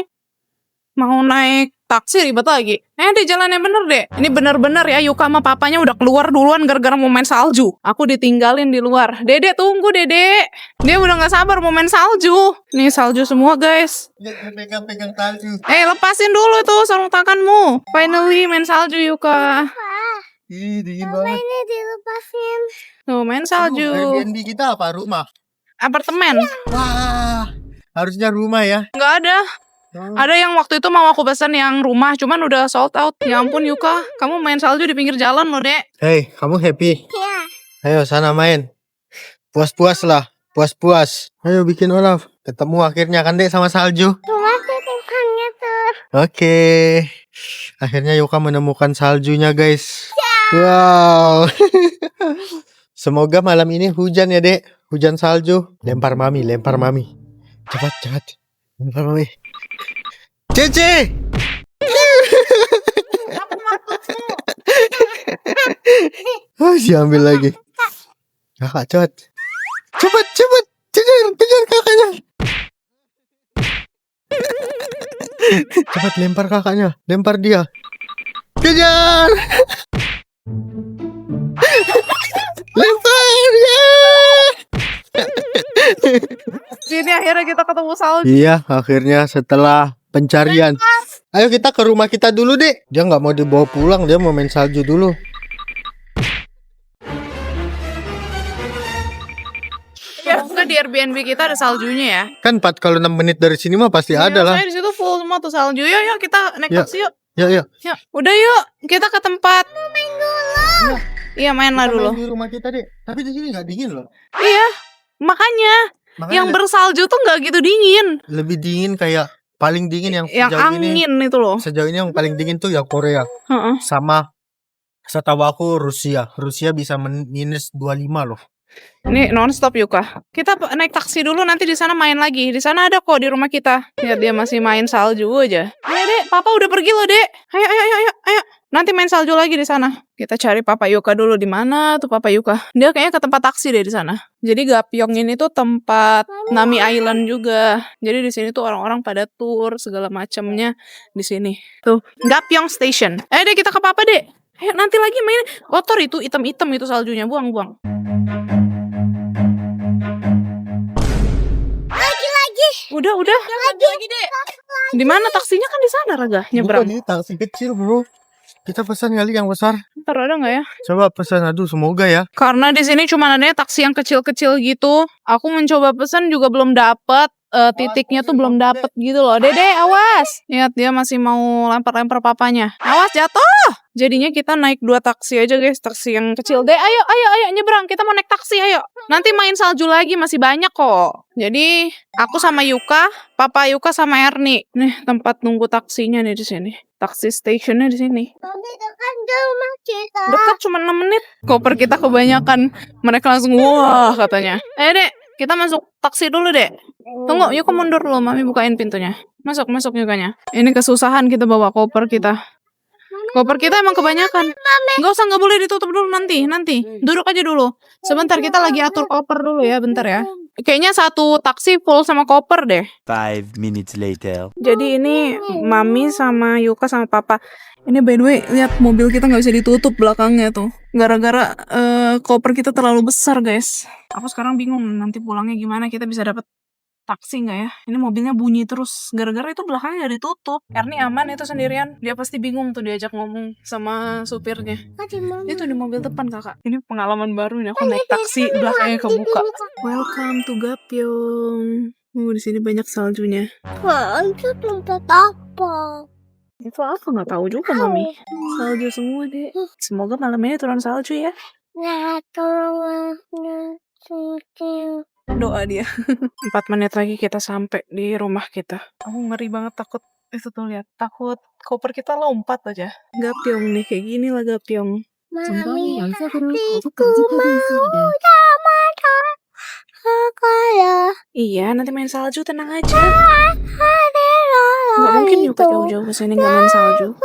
Mau naik taksi ribet lagi. Di jalannya bener deh. Ini bener-bener ya Yuka sama papanya udah keluar duluan gara-gara mau main salju. Aku ditinggalin di luar. Dede tunggu Dede. Dia udah gak sabar mau main salju. Nih salju semua guys. Jangan pegang-pegang salju. Lepasin dulu tuh sarung tanganmu. Finally main salju Yuka. Ih, dingin Mama banget. ini dilepasin. Tuh main salju. Airbnb kita apa? Rumah? Apartemen. Wah, harusnya rumah ya. Nggak ada. Ada yang waktu itu mau aku pesan yang rumah, cuman udah sold out. Ya ampun Yuka, kamu main salju di pinggir jalan loh, Dek. Hei, kamu happy? Ya. Ayo sana main. Puas-puas lah, puas-puas. Ayo bikin Olaf. Ketemu akhirnya kan Dek sama salju. Cuma titiknya tuh. Oke. Akhirnya Yuka menemukan saljunya, guys. Wow. Semoga malam ini hujan ya, Dek. Hujan salju. Lempar mami. Cepat. Lempar mami. Cece! Diambil lagi. Kakak cepet. Cepet. Kejar kakaknya. Cepat lempar kakaknya. Lempar dia. Kejar. Lempar ya. Sini akhirnya kita ketemu salju. Iya, akhirnya setelah pencarian. Ayo kita ke rumah kita dulu, Dek. Dia nggak mau dibawa pulang, dia mau main salju dulu. Ya, kan di Airbnb kita ada saljunya ya. Kan 4 kalau 6 menit dari sini mah pasti ada lah. Saya di situ full semua tuh salju. Yuk kita naik Ya. taksi yuk. Ya. Yuk, udah yuk kita ke tempat. Iya main lah Kita dulu. main di rumah kita, Dek. Tapi di sini nggak dingin loh. Iya, makanya Makanya yang bersalju tuh nggak gitu dingin. lebih dingin kayak paling dingin yang Yang sejauh ini. angin itu loh. Sejauh ini yang paling dingin tuh ya Korea. Heeh. Sama setahu aku Rusia. Rusia bisa minus 25 loh. Ini nonstop Yuka. Kita naik taksi dulu nanti di sana main lagi. Di sana ada kok di rumah kita. Lihat dia masih main salju aja. Ayo Dek, Papa udah pergi loh Dek. Ayo. Nanti main salju lagi di sana. Kita cari Papa Yuka dulu di mana tuh Papa Yuka. Dia kayaknya ke tempat taksi deh di sana. Jadi Gapyeong ini tuh tempat Nami Island juga. Jadi di sini tuh orang-orang pada tour segala macamnya di sini. Tuh Gapyeong Station. Ayo deh kita ke Papa Dek. Ayo nanti lagi main kotor itu hitam-hitam itu saljunya. Buang. Udah. Lagi deh. Di mana taksinya kan di sana Raga nyebrang. Bukan, ini taksi kecil bro. Kita pesan kali yang besar. Ntar ada nggak ya? Coba pesan, aduh semoga ya. Karena di sini cuma adanya taksi yang kecil-kecil gitu. Aku mencoba pesan juga belum dapet. Titiknya tuh belum dapet gitu loh. Dede awas. Lihat dia masih mau lempar-lempar papanya. Awas jatuh. Jadinya kita naik 2 taksi aja guys. Taksi yang kecil. Ayo nyebrang. Kita mau naik taksi ayo. Nanti main salju lagi masih banyak kok. Jadi aku sama Yuka, Papa Yuka sama Erni. Nih tempat nunggu taksinya nih di sini. Taksi stationnya di sini. Tapi dekat di rumah kita. Dekat cuma 6 menit. Koper kita kebanyakan. Mereka langsung wah katanya. Dek, kita masuk taksi dulu dek. Tunggu, Yuka mundur dulu, Mami bukain pintunya. Masuk Yukanya. Ini kesusahan kita bawa koper kita. Koper kita emang kebanyakan. Nggak boleh ditutup dulu nanti. Duduk aja dulu. Sebentar kita lagi atur koper dulu ya, bentar ya. Kayaknya satu taksi full sama koper deh. 5 minutes later. Jadi ini Mami sama Yuka sama Papa. Ini by the way, lihat mobil kita nggak bisa ditutup belakangnya tuh. Gara-gara koper kita terlalu besar guys. Aku sekarang bingung nanti pulangnya gimana, kita bisa dapat taksi nggak ya? Ini mobilnya bunyi terus. Gara-gara itu belakangnya nggak ditutup. Erni aman itu sendirian. Dia pasti bingung tuh diajak ngomong sama supirnya. Itu di mobil depan kakak. Ini pengalaman baru nih. Aku naik taksi belakangnya kebuka. Welcome to Gapyeong. Di sini banyak saljunya. Wah, itu tempat apa? Itu apa nggak tahu juga Mami. Salju semua deh. Semoga malam ini turun salju ya. Nah, tolong suci. Doa dia. 4 menit lagi kita sampai di rumah kita. Aku ngeri banget takut. Itu tuh lihat. Takut koper kita lompat aja. Gapyeong nih kayak gini lah Gapyeong. Mami, hatiku mau sama kakak. Iya nanti main salju tenang aja. Nggak mungkin Yuka jauh-jauh kesini nggak main salju.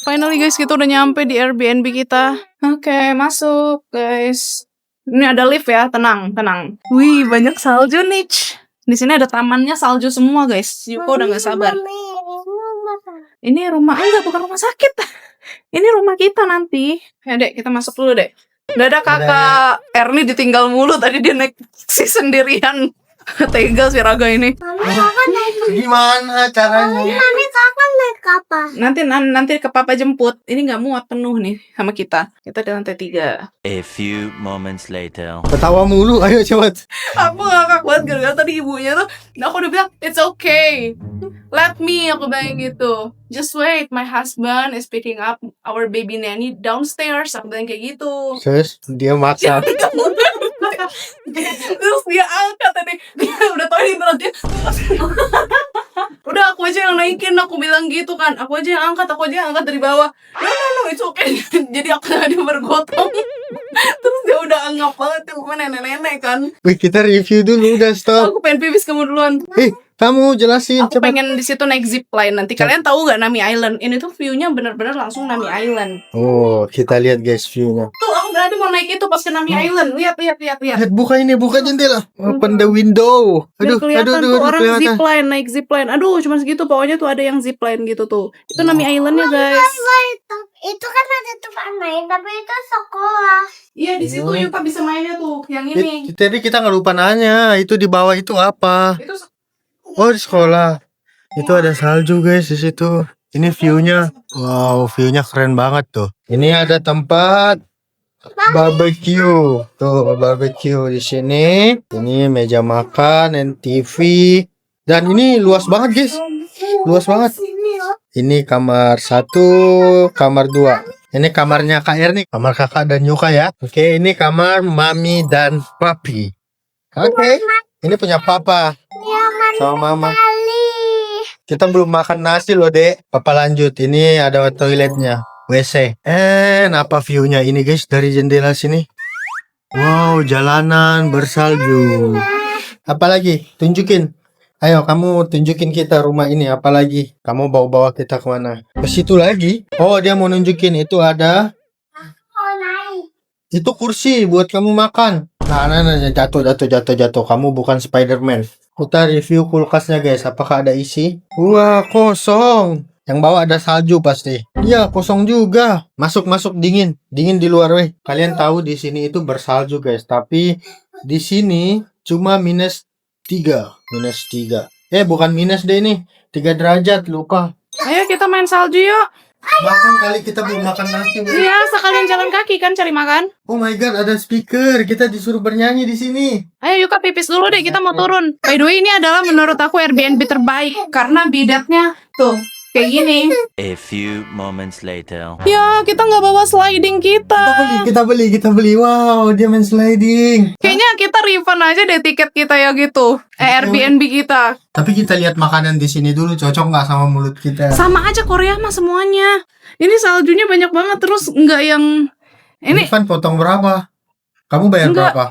Finally guys kita udah nyampe di Airbnb kita. Oke masuk guys. Ini ada lift ya, tenang. Wih, banyak salju nih. Di sini ada tamannya salju semua, guys. Yuka udah nggak sabar. Ini rumah enggak, bukan rumah sakit. Ini rumah kita nanti. Ya, Dek, kita masuk dulu, Dek. Dadah kakak. Erni ditinggal mulu tadi dia naik taksi sendirian. Tega si Raga ini. Mami, kakak naik. Gimana caranya? Mami, kakak naik apa? Nanti ke papa jemput. Ini nggak muat penuh nih sama kita. Kita di lantai 3. A few moments later. Ketawa mulu, ayo cepet. Aku ngakak banget gara-gara tadi ibunya tuh. Aku udah bilang, it's okay. Let me, aku bilang gitu. Just wait, my husband is picking up our baby nanny downstairs. Aku bilang kayak gitu. Terus dia maksa. Terus dia angkat tadi. Dia udah tau ini berat dia. Udah aku aja yang naikin, aku bilang gitu kan. Aku aja yang angkat dari bawah. No, it's okay. Jadi aku tadi bergotong. Terus dia udah anggap banget tuh nenek-nenek kan. Wih, kita review dulu, udah stop. Aku pengen pipis kamu duluan. Kamu jelasin Aku cepat. pengen di situ naik zip line nanti. Kalian tahu gak Nami Island? Ini tuh view-nya bener-bener langsung Nami Island. Oh, kita lihat guys view-nya. Tuh aku berarti mau naik itu pas ke Nami Island. Lihat. Lihat, buka jendela. Open the window. Biar Aduh, kelihatan tuh orang kelihatan. zipline, naik zipline. Aduh, cuma segitu. Pokoknya tuh ada yang zipline gitu tuh. Itu Nami Islandnya guys. Itu kan ada tempat main, tapi itu sekolah. Iya di situ Yuka bisa mainnya tuh. Yang ini. Tadi kita nggak lupa nanya, itu di bawah itu apa? Itu Oh, di sekolah. Itu ada salju guys di situ. Ini view-nya. Wow, view-nya keren banget tuh. Ini ada tempat barbecue. Tuh, barbecue di sini. Ini meja makan, dan TV. Dan ini luas banget guys. Luas banget. Ini kamar 1, kamar 2. Ini kamarnya Kak nih, kamar kakak dan Yuka ya. Oke, ini kamar mami dan papi. Oke, ini punya papa Nyaman sama mama. sekali. Kita belum makan nasi loh, Dek. Papa lanjut. Ini ada toiletnya, WC. Apa view-nya ini guys dari jendela sini? Wow, jalanan bersalju. Apalagi? Tunjukin. Ayo, kamu tunjukin kita rumah ini. Apalagi? Kamu bawa-bawa kita kemana? Ke situ lagi? Oh, dia mau nunjukin. Itu ada. Oh, naik. Itu kursi buat kamu makan. Nah, jatuh. Kamu bukan Spider-Man. Kita review kulkasnya guys. Apakah ada isi? Wah, kosong. Yang bawah ada salju pasti. Iya, kosong juga. Masuk dingin. Dingin di luar weh. Kalian tahu di sini itu bersalju guys. Tapi di sini cuma -3. -3. Bukan minus deh ini. 3 derajat, lupa. ayo kita main salju yuk. Makan kali, kita belum makan nasi. weh. Iya, sekalian jalan kaki kan cari makan. Oh my god, ada speaker. Kita disuruh bernyanyi di sini. Ayo Yuka pipis dulu deh, kita mau turun. By the way, ini adalah menurut aku Airbnb terbaik karena bidatnya tuh kayak gini. A few moments later. Ya, kita nggak bawa sliding kita. Kita beli. Wow, dia main sliding. Kayaknya kita refund aja deh tiket kita ya gitu. Airbnb kita. Tapi kita lihat makanan di sini dulu, cocok nggak sama mulut kita? Sama aja Korea mah semuanya. Ini saljunya banyak banget terus nggak yang ini Irfan potong berapa? Kamu bayar Enggak. berapa?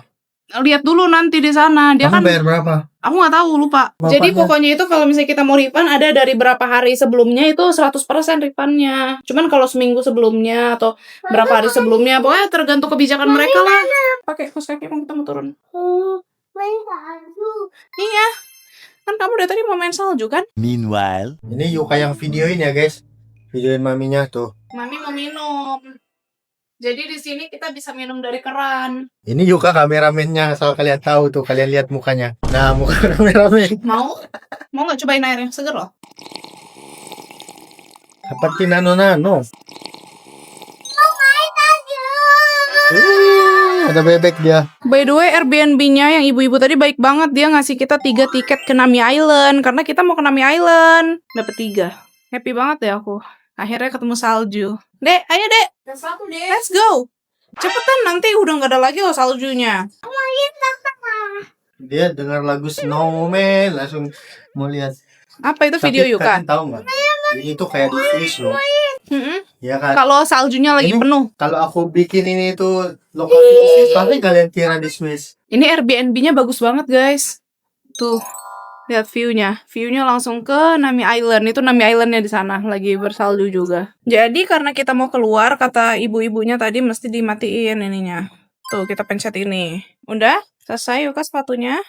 lihat dulu nanti di sana. Dia Kamu kan bayar berapa? aku nggak tahu lupa. Bapaknya. Jadi pokoknya itu kalau misalnya kita mau refund ada dari berapa hari sebelumnya itu 100% refundnya. Cuman kalau seminggu sebelumnya atau berapa hari sebelumnya pokoknya tergantung kebijakan mereka lah. Pakai kaos kaki emang kita mau turun. Main salju. Iya. Kan kamu dari tadi mau main salju kan? Meanwhile, Ini Yuka yang videoin ya guys. Videoin maminya tuh. Mami mau minum. Jadi di sini kita bisa minum dari keran. Ini Yuka kameramennya, asal kalian tahu tuh, kalian lihat mukanya. Nah, muka kameramen. Mau? Mau nggak cobain air yang seger loh? Seperti nano-nano. Main aja. Ada bebek dia. By the way, Airbnb-nya yang ibu-ibu tadi baik banget. Dia ngasih kita 3 tiket ke Nami Island. Karena kita mau ke Nami Island. Dapat 3. Happy banget ya aku. Akhirnya ketemu salju. Dek, ayo dek. Let's go. Cepetan, nanti udah nggak ada lagi loh saljunya. Dia dengar lagu Snowman, langsung mau lihat. Apa itu video Tapi Yuka? kalian tahu nggak? Ini tuh kayak di Swiss loh. Mm-mm. Ya kan? Kalau saljunya lagi Ini- penuh. Kalau aku bikin ini tuh lokasi di Swiss, pasti kalian kira di Swiss. Ini Airbnb-nya bagus banget guys. Tuh, lihat view-nya. View-nya langsung ke Nami Island. Itu Nami Island-nya di sana lagi bersalju juga. Jadi karena kita mau keluar, kata ibu-ibunya tadi mesti dimatiin ininya. Tuh, kita pencet ini. Udah? Selesai Yuka sepatunya?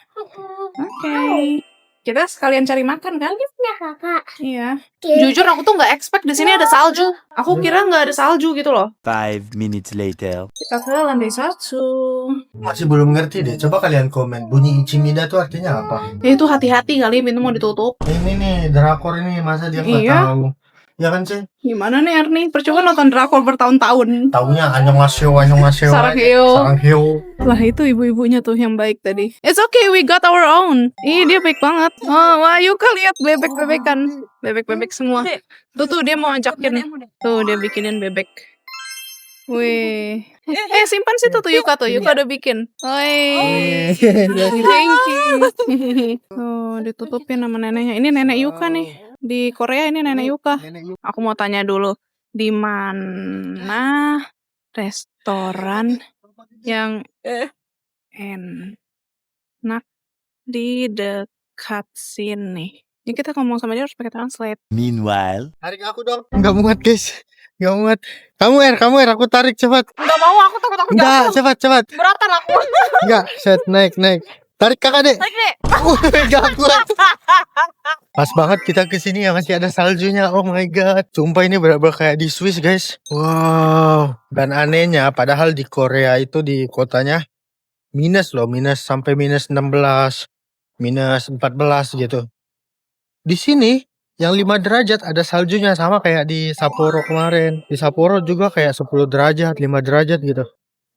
Oke. Kita sekalian cari makan kan? Ya kakak. Iya. Jujur aku tuh nggak expect di sini ada salju. Aku kira nggak ada salju gitu loh. 5 minutes later. Kita ke lantai 1. Masih belum ngerti deh. Coba kalian komen. Bunyi Ichimida tuh artinya apa? Ya itu hati-hati kali pintu mau ditutup. Ini nih drakor ini, masa dia nggak Iya. tahu? Ya kan sih? Gimana nih Ernie? Percuma nonton drakor bertahun-tahun. Taunya annyeonghaseyo. Saranghaeyo. Saranghaeyo. Lah itu ibu-ibunya tuh yang baik tadi. It's okay, we got our own. Ih, dia baik banget. Oh, wah, Yuka lihat bebek-bebekan. Bebek-bebek semua. Tuh dia mau ajakin. Tuh dia bikinin bebek. Wih. Simpan situ tuh Yuka tuh. Yuka udah bikin. Woi. Thank you. Tuh, ditutupin sama neneknya. Ini nenek Yuka nih. Di Korea ini nenek Yuka. Aku mau tanya dulu. Di mana restoran yang enak di dekat cutscene nih. Ini kita ngomong sama dia harus pakai translate. Meanwhile, Tarik aku dong. Nggak muat guys. Nggak muat. Kamu aku tarik cepat. Nggak mau, aku takut aku Enggak, cepat. Beratan aku. Enggak, set naik. Tarik kakak dek. Tarik deh. Gak kuat. Pas banget kita kesini ya masih ada saljunya. Oh my god. Sumpah ini bener-bener kayak di Swiss guys. Wow. Dan anehnya padahal di Korea itu di kotanya minus loh. Minus sampai minus 16. Minus 14 gitu. Di sini yang 5 derajat ada saljunya sama kayak di Sapporo kemarin. Di Sapporo juga kayak 10 derajat, 5 derajat gitu.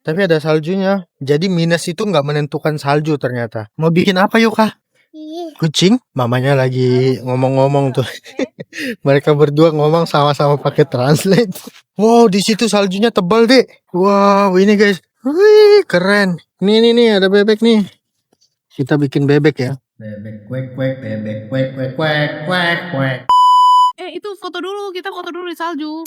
Tapi ada saljunya. Jadi minus itu nggak menentukan salju ternyata. Mau bikin apa yuk kah? Ih, Kucing? Mamanya lagi ngomong-ngomong tuh. Mereka berdua ngomong sama-sama pakai translate. Wow, di situ saljunya tebal deh. Wow, ini guys. Wih, keren. Nih, ada bebek nih. Kita bikin bebek ya. Bebek kuek, bebek kuek. Itu foto dulu, kita foto dulu di salju.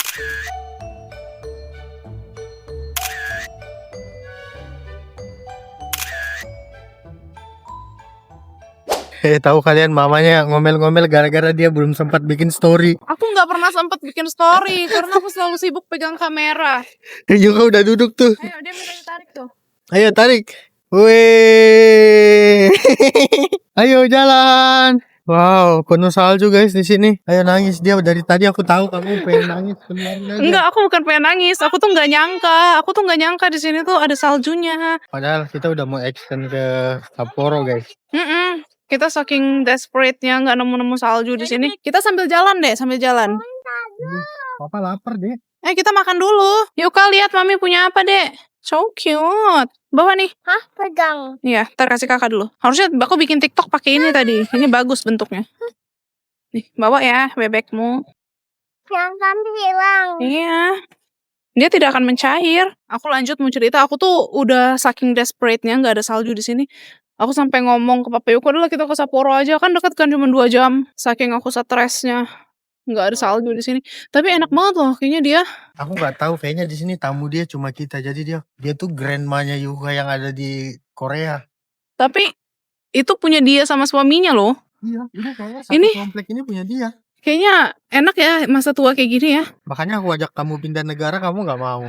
Tahu kalian mamanya ngomel-ngomel gara-gara dia belum sempat bikin story. Aku nggak pernah sempat bikin story karena aku selalu sibuk pegang kamera. Juga udah duduk tuh. Ayo, dia minta ditarik tuh. Ayo tarik. Wih. Ayo jalan. Wow, penuh salju guys di sini. Ayo nangis dia dari tadi aku tahu kamu pengen nangis sebenarnya. Enggak, aku bukan pengen nangis. Aku tuh nggak nyangka di sini tuh ada saljunya. Padahal kita udah mau extend ke Sapporo guys. Kita saking desperate-nya nggak nemu-nemu salju di sini. Kita sambil jalan deh, Papa lapar deh. Kita makan dulu. Yuk kak, lihat mami punya apa deh. So cute. Bawa nih. hah, pegang. Iya, ntar kasih kakak dulu. Harusnya aku bikin TikTok pakai ini tadi. Ini bagus bentuknya. Nih, bawa ya bebekmu. Yang sampai hilang. Iya. Dia tidak akan mencair. Aku lanjut mau cerita. Aku tuh udah saking desperate-nya nggak ada salju di sini. Aku sampai ngomong ke Papa Yuko, udah kita ke Sapporo aja, kan dekat kan cuma 2 jam. Saking aku stresnya nggak ada salju di sini. Tapi enak banget loh, kayaknya dia. Aku nggak tahu kayaknya di sini tamu dia cuma kita. Jadi dia tuh grandmanya Yuka yang ada di Korea. Tapi itu punya dia sama suaminya loh. Iya, ini kayaknya satu Ini- komplek ini punya dia. Kayaknya enak ya masa tua kayak gini ya. Makanya aku ajak kamu pindah negara, kamu nggak mau.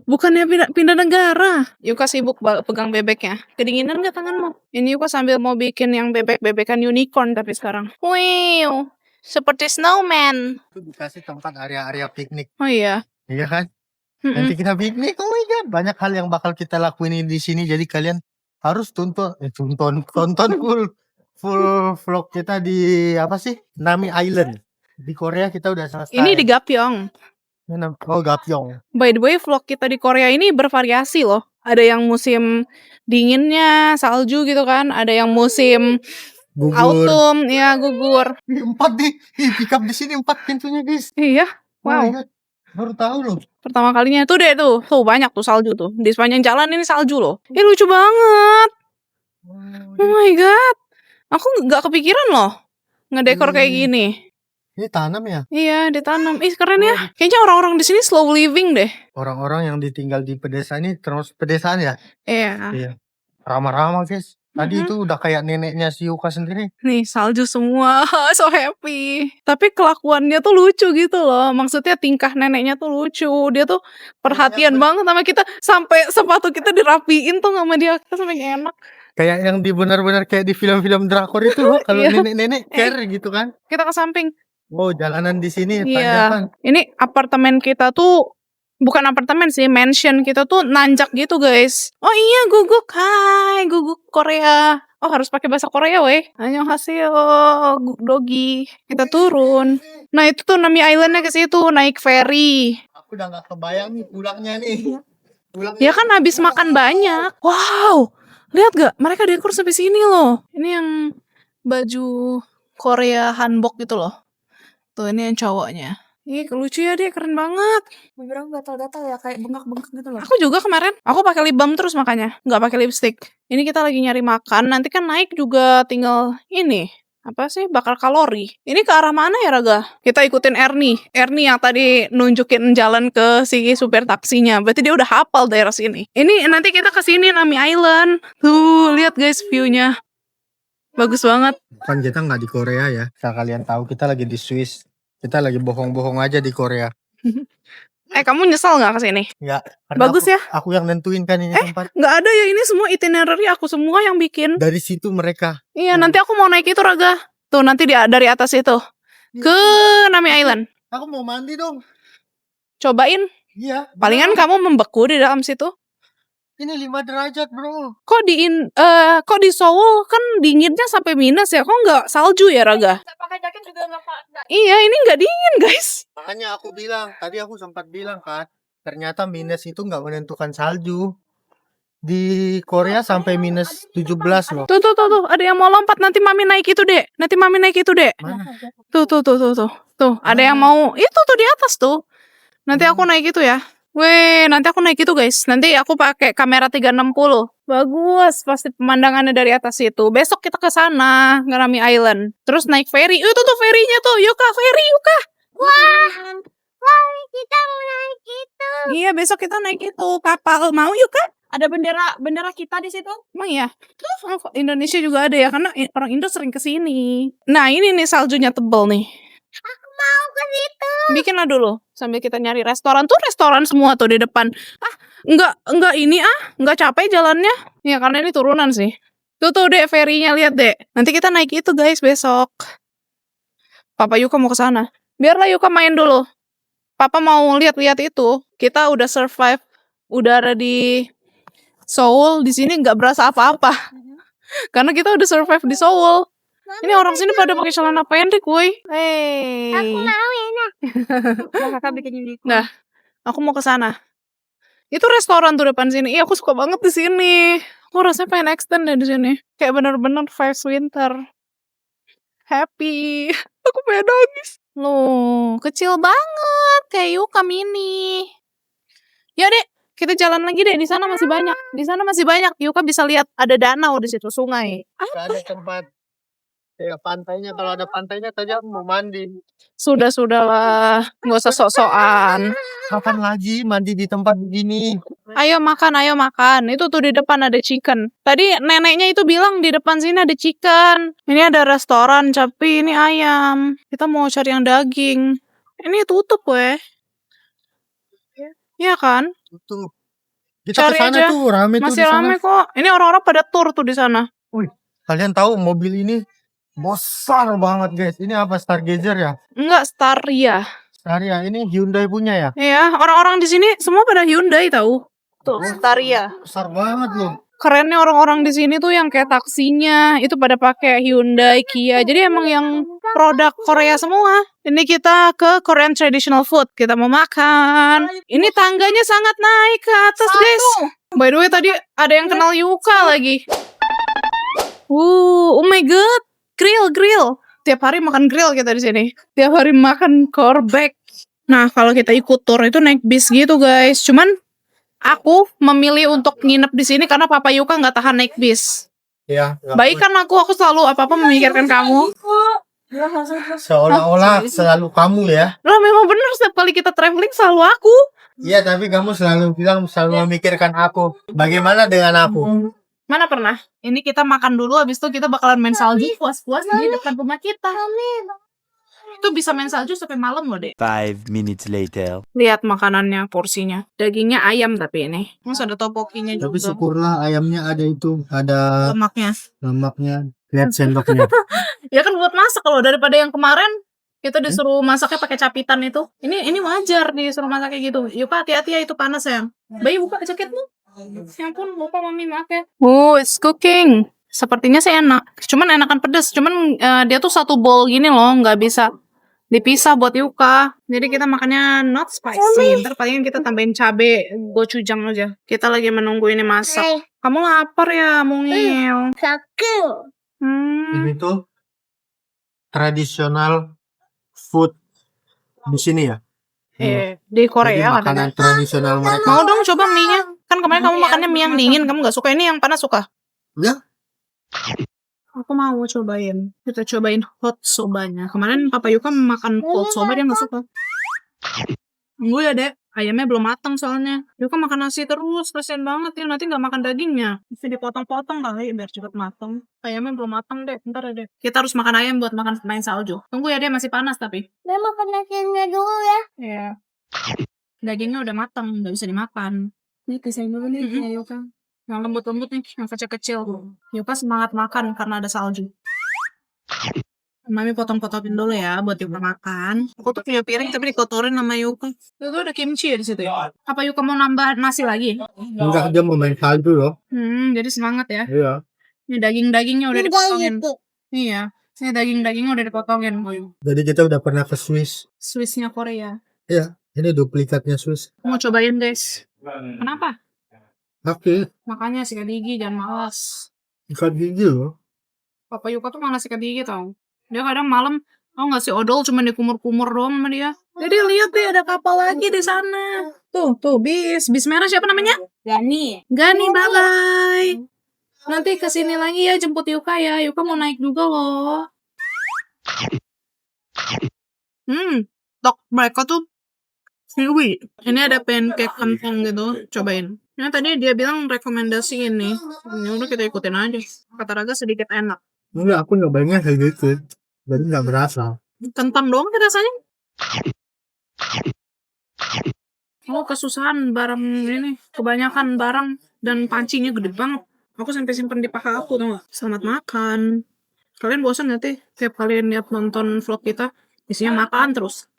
Bukannya pindah negara. Yuka sibuk pegang bebeknya. Kedinginan nggak tanganmu? Ini Yuka sambil mau bikin yang bebek-bebekan unicorn tapi sekarang. Wow, seperti snowman. Itu dikasih tempat area-area piknik. Oh iya. Iya kan? Mm-mm. Nanti kita piknik. Oh my god, banyak hal yang bakal kita lakuin di sini. Jadi kalian harus tonton full vlog kita di apa sih? Nami Island. Di Korea kita udah selesai. Ini di Gapyeong. Oh, Gapyeong. By the way, vlog kita di Korea ini bervariasi loh. Ada yang musim dinginnya, salju gitu kan. Ada yang musim Gugur. autumn, ya gugur. 4 nih. Pick up di sini 4 pintunya, guys. Iya, Oh my wow. god. Baru tahu loh. Pertama kalinya tuh deh tuh. Tuh banyak tuh salju tuh. Di sepanjang jalan ini salju loh. Lucu banget. Oh my god. Aku nggak kepikiran loh. Ngedekor kayak gini. Ini tanam ya? Iya, ditanam. Keren ya. Kayaknya orang-orang di sini slow living deh. Orang-orang yang ditinggal di pedesaan ini terus pedesaan ya? Iya. Iya. Ramah-ramah guys. Tadi Mhm. itu udah kayak neneknya si Yuka sendiri. Nih, salju semua. So happy. Tapi kelakuannya tuh lucu gitu loh. Maksudnya tingkah neneknya tuh lucu. Dia tuh perhatian banget sama kita. Sampai sepatu kita dirapiin tuh sama dia. Kita sampai enak. Kayak yang di benar-benar kayak di film-film drakor itu loh. Kalau Iya. nenek-nenek care gitu kan. Kita ke samping. Wow, jalanan di sini Iya. tanjakan. Ini apartemen kita tuh bukan apartemen sih, mansion kita tuh nanjak gitu guys. Oh iya, guguk. Hai, guguk Korea. Oh harus pakai bahasa Korea weh. Annyeonghaseyo, dogi. Kita turun. Nah itu tuh Nami Islandnya ke situ, naik ferry. Aku udah gak kebayang nih pulangnya nih. Ya kan habis makan banyak. Wow, lihat gak? Mereka dekor sampai sini loh. Ini yang baju Korea hanbok gitu loh. Tuh ini yang cowoknya. Ih lucu ya dia, keren banget. Bibirnya gatal-gatal ya, kayak bengkak-bengkak gitu loh. Aku juga kemarin. Aku pakai lip balm terus makanya, nggak pakai lipstick. Ini kita lagi nyari makan. Nanti kan naik juga tinggal ini. Apa sih? Bakar kalori. Ini ke arah mana ya Raga? Kita ikutin Ernie. Ernie yang tadi nunjukin jalan ke si supir taksinya. Berarti dia udah hafal daerah sini. Ini nanti kita ke sini Nami Island. Tuh, lihat guys view-nya. Bagus banget. Kan kita nggak di Korea ya. Asal kalian tahu kita lagi di Swiss. Kita lagi bohong-bohong aja di Korea. Kamu nyesal nggak kesini? Nggak. Karena Bagus ya? Aku yang nentuin kan ini tempat. Nggak ada ya, ini semua itinerary aku semua yang bikin. Dari situ mereka. Iya, nanti aku mau naik itu Raga. Tuh nanti dari atas itu ke Nami Island. Aku mau mandi dong. Cobain. Iya. Palingan kamu membeku di dalam situ. Ini 5 derajat bro. Kok di Seoul kan dinginnya sampai minus ya? Kok nggak salju ya Raga? Pakai jaket juga nggak. Iya, ini nggak dingin guys. Makanya aku bilang. Tadi aku sempat bilang kan. Ternyata minus itu nggak menentukan salju. Di Korea sampai minus 17 loh. Tuh. Ada yang mau lompat. Nanti mami naik itu dek. Mana? Tuh. Tuh, ada yang mau. Itu tuh di atas tuh. Nanti aku naik itu ya. Weh, nanti aku naik itu guys. Nanti aku pakai kamera 360. Bagus, pasti pemandangannya dari atas itu. Besok kita ke sana, Nami Island. Terus naik ferry. Itu tuh ferinya tuh. Yuka, ferry Yuka. Wah, kita mau naik itu. Iya, besok kita naik itu kapal. Mau Yuka? Ada bendera kita di situ. Emang ya? Tuh, Indonesia juga ada ya, karena orang Indo sering kesini. Nah, ini nih saljunya tebel nih. Aku mau ke situ. Bikinlah dulu sambil kita nyari restoran. Tuh restoran semua tuh di depan. Enggak ini enggak capek jalannya. Ya karena ini turunan sih. Tuh dek ferinya, lihat dek. Nanti kita naik itu guys besok. Papa Yuka mau ke sana. Biarlah Yuka main dulu. Papa mau lihat-lihat itu. Kita udah survive udara di Seoul, di sini nggak berasa apa-apa. Karena kita udah survive di Seoul. Ini orang sini pada pakai celana pendek, woi. Aku mau ya. Kakak bikin unicorn. Nah, aku mau ke sana. Itu restoran tuh depan sini. Iya, aku suka banget di sini. Aku rasanya pengen extend deh di sini. Kayak bener-bener vibes winter. Happy. Aku pengen nangis. Loh, kecil banget kayak Yuka mini. Ya, Dek. Kita jalan lagi deh, di sana masih banyak. Di sana masih banyak. Yuka bisa lihat ada danau di situ, sungai. Gak ada tempat. Kayak pantainya. Kalau ada pantainya tadi aku mau mandi. Sudahlah, nggak usah sok-sokan. Kapan lagi mandi di tempat begini? Ayo makan. Itu tuh di depan ada chicken. Tadi neneknya itu bilang di depan sini ada chicken. Ini ada restoran, tapi ini ayam. Kita mau cari yang daging. Ini tutup weh. Iya kan? Tuh. Kita Cari kesana aja. tuh rame tuh Masih di sana. rame kok. Ini orang-orang pada tour tuh di sana. Kalian tahu mobil ini besar banget guys. Ini apa, Stargazer ya? Enggak, Staria. Staria ini Hyundai punya ya? Iya, orang-orang di sini semua pada Hyundai tahu. Tuh, Staria. Besar banget loh. Kerennya orang-orang di sini tuh yang kayak taksinya itu pada pakai Hyundai, Kia. Jadi emang yang produk Korea semua. Ini kita ke Korean traditional food. Kita mau makan. Ini tangganya sangat naik ke atas, guys. By the way, tadi ada yang kenal Yuka lagi. Oh my god. Grill. Tiap hari makan grill kita di sini. Tiap hari makan korbek. Nah, kalau kita ikut tour itu naik bis gitu, guys. Cuman aku memilih untuk nginep di sini karena Papa Yuka nggak tahan naik bis. Ya. Baik kan aku selalu apa-apa memikirkan kamu. Seolah-olah selalu kamu ya. Lah memang bener setiap kali kita traveling selalu aku. Iya, tapi kamu selalu bilang selalu memikirkan aku. Bagaimana dengan aku? Mana pernah? Ini kita makan dulu, habis itu kita bakalan main salju puas-puas di depan rumah kita. Itu bisa main salju sampai malam loh, Dek. 5 minutes later. Lihat makanannya, porsinya. Dagingnya ayam tapi ini. Mas ada topokinya juga. Tapi syukurlah ayamnya ada itu, ada Lemaknya. Lihat sendoknya. Ya kan buat masak loh, daripada yang kemarin kita disuruh masaknya pakai capitan itu. Ini wajar disuruh masak kayak gitu. Yuk hati-hati ya, itu panas ya. Bayi buka jaketmu. Ya ampun, lupa mami maaf ya. Oh, it's cooking. Sepertinya sih enak. Cuman enakan pedes. Cuman dia tuh satu bowl gini loh, nggak bisa dipisah buat Yuka. Jadi kita makannya not spicy. Ntar palingan kita tambahin cabe, gochujang aja. Kita lagi menunggu ini masak. Kamu lapar ya, Mungil? Sakit. Ini tuh tradisional food di sini ya. Di Korea Jadi makanan katanya. tradisional mereka. Mau dong coba mie-nya. Kan kemarin kamu makannya mie yang dingin, kamu gak suka. Ini yang panas suka. Ya. Aku mau cobain. Kita cobain hot sobanya. Kemarin Papa Yuka makan cold soba, dia gak suka. Tunggu ya, Dek. Ayamnya belum matang soalnya. Yuka makan nasi terus, kasian banget ya. Nanti nggak makan dagingnya. Bisa dipotong-potong kali biar cepet matang. Ayamnya belum matang deh, bentar ya deh. Kita harus makan ayam buat makan pemain salju. Tunggu ya, dia masih panas tapi. Dia makan nasinya dulu ya. Iya. Dagingnya udah matang, nggak bisa dimakan. Ini pisahin dulu nih ya Yuka. Yang lembut-lembut nih, yang kecil-kecil. Yuka semangat makan karena ada salju. Mami potong-potongin dulu ya buat Yuka makan. Aku tuh punya piring tapi dikotorin sama Yuka. Itu ada kimchi ya di situ ya. Apa Yuka mau nambah nasi lagi? Enggak, dia mau main salju loh. Jadi semangat ya. Iya. Ini daging-dagingnya udah Enggak dipotongin. gitu. Iya. Ini daging-dagingnya udah dipotongin. Jadi kita udah pernah ke Swiss. Swissnya Korea. Iya, ini duplikatnya Swiss. Mau cobain guys. Kenapa? Oke, Makanya sikat gigi jangan malas. ikan gigi loh. Papa Yuka tuh malas sikat gigi tau. Dia kadang malam tau gak sih odol cuma dikumur-kumur doang sama dia. Jadi lihat deh ada kapal lagi di sana. Tuh bis merah siapa namanya? Gani. Gani, bye-bye. Nanti kesini lagi ya jemput Yuka ya. Yuka mau naik juga loh. Tok mereka tuh kiwi. Ini ada pancake kentang gitu. Cobain. Ya tadi dia bilang rekomendasi ini. Ya udah kita ikutin aja. Kata Raga sedikit enak. Enggak, aku nyobainnya kayak gitu. Jadi nggak berasa. Kentang doang kan rasanya. Oh kesusahan barang ini. Kebanyakan barang dan pancinya gede banget. Aku sampai simpen di paha aku tau gak? Selamat makan. Kalian bosan gak sih? Tiap kalian lihat nonton vlog kita, isinya makan terus.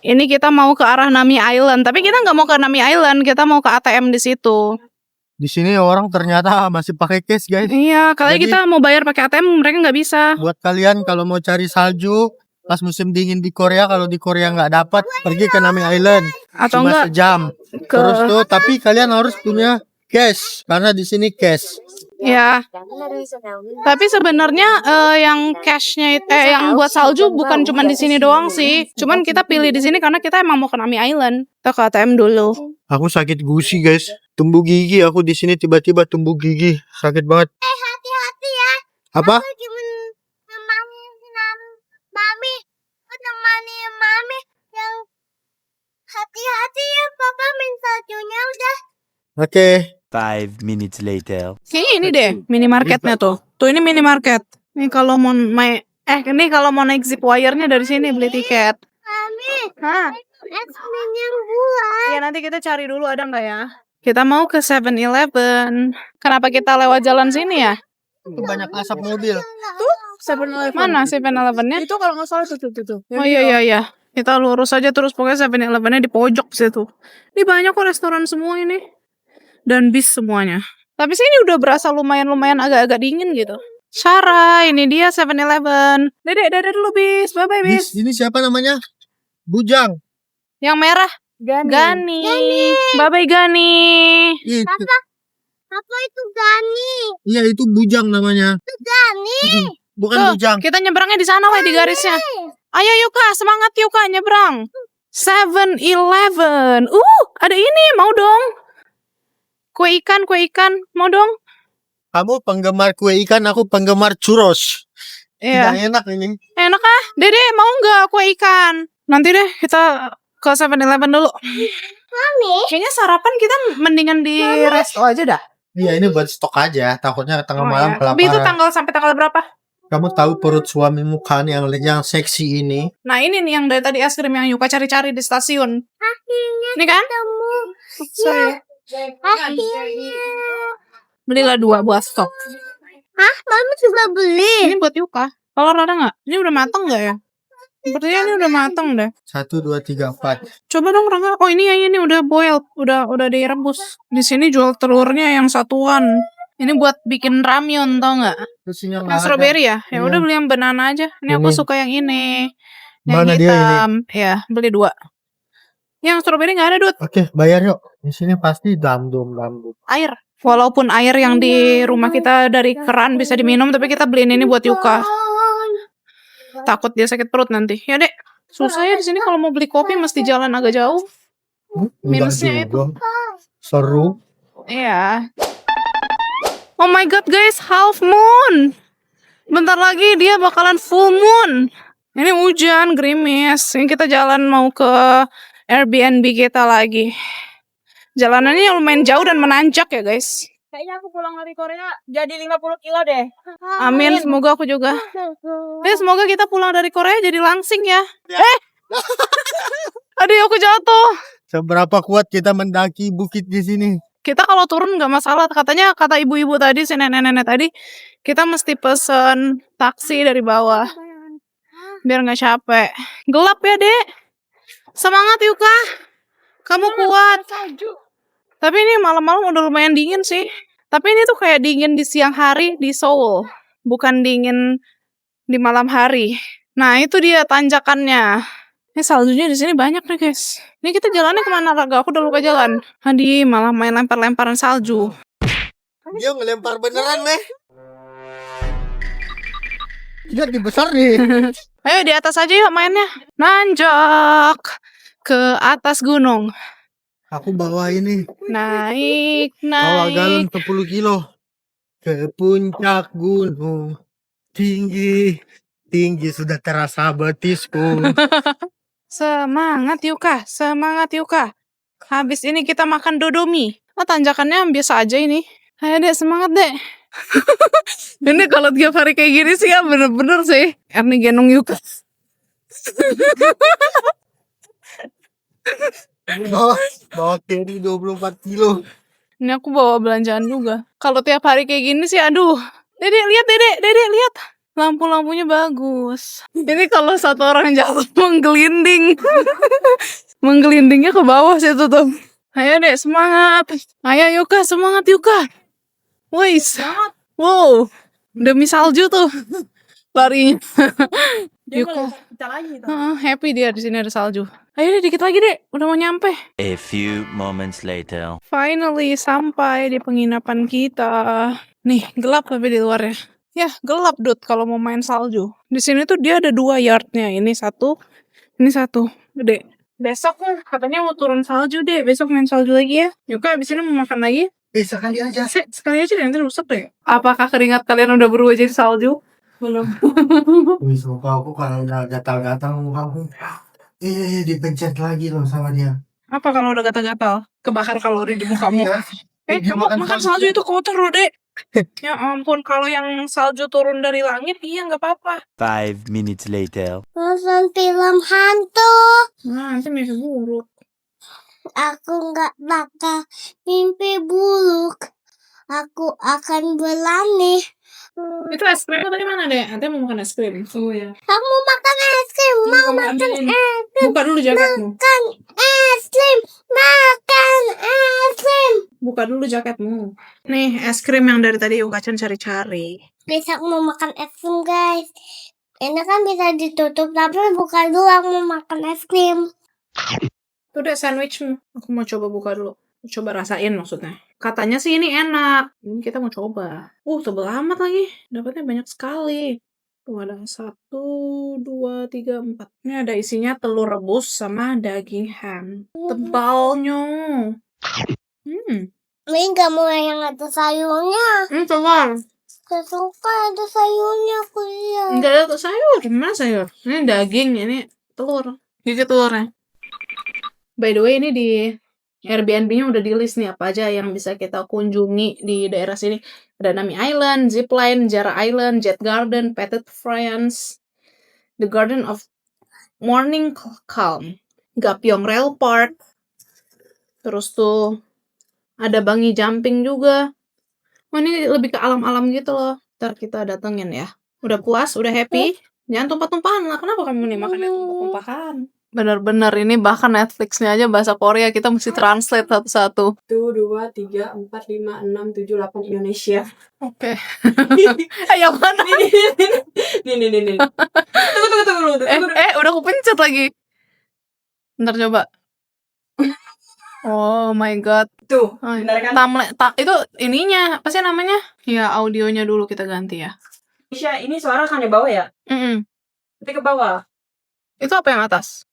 Ini kita mau ke arah Nami Island, tapi kita nggak mau ke Nami Island, kita mau ke ATM di situ. Di sini orang ternyata masih pakai cash, guys. Iya, kali Jadi- kita mau bayar pakai ATM, mereka nggak bisa. Buat kalian kalau mau cari salju pas musim dingin di Korea, kalau di Korea nggak dapat, pergi ke Nami Island. Atau Cuma enggak sejam. ke Terus tuh, tapi kalian harus punya cash karena di sini cash. ya. Tapi sebenarnya yang cashnya itu yang buat salju bukan cuma di sini doang sih. Cuman kita pilih di sini karena kita emang mau ke Nami Island. Kita ke ATM dulu. Aku sakit gusi, guys. Tumbuh gigi aku di sini tiba-tiba tumbuh gigi. Sakit banget. Hati-hati ya. Apa? Aku cuma nemani mami. Aku nemani mami yang hati-hati ya. Papa main saljunya udah. Oke. 5 minutes later. Kayaknya ini deh minimarketnya tuh. Tuh ini minimarket. Nih kalau mau ini kalau mau naik zip wire-nya dari sini beli tiket. Mami, Hah? es-krim yang buah. Ya nanti kita cari dulu ada nggak ya. Kita mau ke 7-Eleven. Kenapa kita lewat jalan sini ya? Itu banyak asap mobil. 7-Eleven. Mana 7-Eleven-nya? Itu kalau nggak salah tuh. Oh iya. Kita lurus aja terus pokoknya 7-Eleven-nya di pojok situ. Ini banyak kok restoran semua ini. Dan bis semuanya. Tapi sini udah berasa lumayan agak-agak dingin gitu. Sarah, ini dia 7-Eleven. Dedek dulu bis. Bye-bye bis. Ini siapa namanya? Bujang. Yang merah. Gani. Bye-bye Gani. Itu. Apa itu Gani? Iya, itu Bujang namanya. Gani. Bukan Tuh, Bujang. kita nyebrangnya di sana weh di garisnya. Ayo Yuka, semangat Yuka nyebrang. 7-Eleven. Ada ini, mau dong. Kue ikan, mau dong. Kamu penggemar kue ikan, aku penggemar churros. Iya. Tidak enak ini. Enak ah. Dede, mau nggak kue ikan? Nanti deh kita ke 7-Eleven dulu. Mami. Kayaknya sarapan kita mendingan di resto aja dah. Iya, ini buat stok aja. Takutnya tengah malam Tapi itu kelaparan. sampai tanggal berapa? Kamu tahu perut suamimu kan yang seksi ini? Nah ini nih yang dari tadi es krim yang Yuka cari-cari di stasiun. Akhirnya Ini kan? ketemu. Sorry. Akhirnya. Belilah 2 buat stok. Hah? Mami juga beli. Ini buat Yuka. Kalau ada nggak? Ini udah matang nggak ya? Sepertinya ini udah matang deh. 1, 2, 3, 4. Coba dong Rangga. Oh ini udah boiled, udah direbus. Di sini jual telurnya yang satuan. Ini buat bikin ramyun tau nggak? Terusnya Yang strawberry ya? Ya Iya. udah beli yang banana aja. Ini aku Ini. suka yang ini. Yang Mana dia ini? hitam. Ya beli 2. Yang strawberry nggak ada Dut. Oke, bayar yuk. Di sini pasti damdum. Air. Walaupun air yang di rumah kita dari keran bisa diminum, tapi kita beliin ini buat Yuka. Takut dia sakit perut nanti. Ya dek. Susah ya di sini kalau mau beli kopi mesti jalan agak jauh. Minusnya itu. Seru. Iya. Oh my god guys, half moon. Bentar lagi dia bakalan full moon. Ini hujan, gerimis. Ini kita jalan mau ke Airbnb kita lagi. Jalanannya lumayan jauh dan menanjak ya guys. Kayaknya aku pulang dari Korea jadi 50 kilo deh. Amin, semoga aku juga. Semoga kita pulang dari Korea jadi langsing ya. Aduh, aku jatuh. Seberapa kuat kita mendaki bukit di sini? Kita kalau turun nggak masalah. Katanya, kata ibu-ibu tadi, si nenek-nenek tadi, kita mesti pesen taksi dari bawah. Biar nggak capek. Gelap ya, Dek. Semangat Yuka. Kamu kuat. Tapi ini malam-malam udah lumayan dingin sih. Tapi ini tuh kayak dingin di siang hari di Seoul. Bukan dingin di malam hari. Nah, itu dia tanjakannya. Ini saljunya di sini banyak nih, guys. Ini kita jalannya kemana, Raga? Aku udah lupa jalan. Hadi, malah main lempar-lemparan salju. Dia ngelempar beneran, Meh. Lihat di besar nih. Ayo di atas aja yuk mainnya. Nanjak ke atas gunung. Aku bawa ini. Naik, Bawa galon naik. 10 kilo. Ke puncak gunung. Tinggi. Tinggi sudah terasa betisku. Semangat Yuka, semangat Yuka. Habis ini kita makan dodomi. Oh, tanjakannya biasa aja ini. Ayo deh, semangat deh. Ini kalau tiap hari kayak gini sih ya bener-bener sih. Ernie gendong Yuka. Bawa carry 24 kilo. Ini aku bawa belanjaan juga. Kalau tiap hari kayak gini sih, aduh. Dedek, lihat Dedek, Dedek, lihat. Lampu-lampunya bagus. Ini kalau satu orang jatuh menggelinding. Menggelindingnya ke bawah situ tuh. Ayo deh, semangat. Ayo Yuka, semangat Yuka. Wais. Wow. Demi salju tuh. Larinya. Yuka. Happy dia di sini ada salju. Ayo deh, dikit lagi deh. Udah mau nyampe. A few moments later. Finally sampai di penginapan kita. Nih, gelap tapi di luarnya. Ya, gelap Dut kalau mau main salju. Di sini tuh dia ada 2 yardnya. Ini satu, gede. Besok katanya mau turun salju deh. Besok main salju lagi ya. Yuka abis ini mau makan lagi. Sekali aja. Sekali aja deh, nanti rusak deh. Apakah keringat kalian udah berubah jadi salju? Belum. Wis, muka aku kalau udah gatal-gatal muka aku. Dipencet lagi loh sama dia. Apa kalau udah gatal-gatal? Kebakar kalori di mukamu. Dia Kamu makan salju itu kotor loh, Dek. Ya ampun, kalau yang salju turun dari langit, iya nggak apa-apa. 5 minutes later. Nonton film hantu. Nah, nanti mimpi buruk. Aku nggak bakal mimpi buruk. Aku akan berani. Itu es krim tadi mana, Dek? Nanti mau makan es krim. Oh ya. Kamu makan es krim. Mau makan es krim. Buka dulu jaketmu. Makan es krim. Makan es krim. Buka dulu jaketmu. Nih, es krim yang dari tadi Yukacan cari-cari. Besok mau makan es krim, guys. Ini kan bisa ditutup, tapi buka dulu aku mau makan es krim. Tuh deh sandwichmu. Aku mau coba buka dulu. Coba rasain maksudnya. Katanya sih ini enak. Ini kita mau coba. Tebel amat lagi. Dapatnya banyak sekali. Tuh ada 1, 2, 3, 4. Ini ada isinya telur rebus sama daging ham. Tebalnya. Ini gak mau yang ada sayurnya. Ini telur. Gak suka ada sayurnya, aku lihat. Enggak ada sayur. Gimana sayur? Ini daging, ini telur. Gigit telurnya. By the way, ini di Airbnb-nya udah di list nih apa aja yang bisa kita kunjungi di daerah sini. Ada Nami Island, Zipline, Jara Island, Jet Garden, Petit France, The Garden of Morning Calm, Gapyeong Rail Park. Terus tuh ada Bangi Jumping juga. Ini lebih ke alam-alam gitu loh. Ntar kita datengin ya. Udah puas, udah happy. Jangan tumpah-tumpahan lah. Kenapa kamu nih makannya tumpah-tumpahan? Bener-bener ini bahkan Netflix-nya aja bahasa Korea. Kita mesti translate satu-satu. 1, 2, 3, 4, 5, 6, 7, 8 Indonesia. Oke. Yang mana? Nih. Tunggu. Udah aku pencet lagi. Ntar coba. Oh my god. Tuh, benar kan? Itu ininya, apa sih namanya? Ya, audionya dulu kita ganti ya. Indonesia, ini suara kan di bawah ya? Tapi ke bawah. Itu apa yang atas?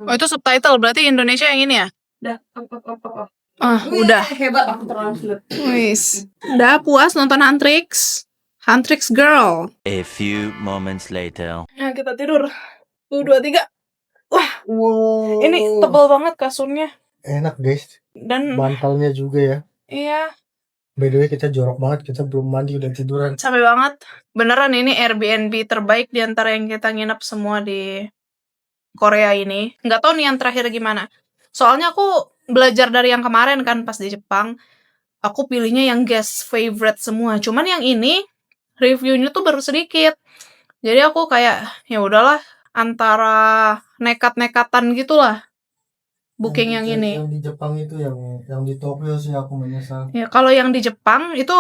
Oh, itu subtitle. Berarti Indonesia yang ini ya? Udah, Udah. Hebat aku translate. Wis. Udah puas nonton Antrix? Huntrix girl. A few moments later. Nah, kita tidur. 2, 3. Wah, Wow. ini tebal banget kasurnya. Enak guys. Dan Bantalnya juga ya. iya, By the way kita jorok banget, kita belum mandi udah tiduran. capek banget. Beneran ini Airbnb terbaik di antara yang kita nginep semua di Korea ini. Nggak tahu nih yang terakhir gimana. Soalnya aku belajar dari yang kemarin kan pas di Jepang. Aku pilihnya yang guest favorite semua. Cuman yang ini reviewnya tuh baru sedikit. Jadi aku kayak ya udahlah, antara nekat-nekatan gitulah booking yang ini. Yang di Jepang itu yang di Tokyo sih aku menyesal. Ya kalau yang di Jepang itu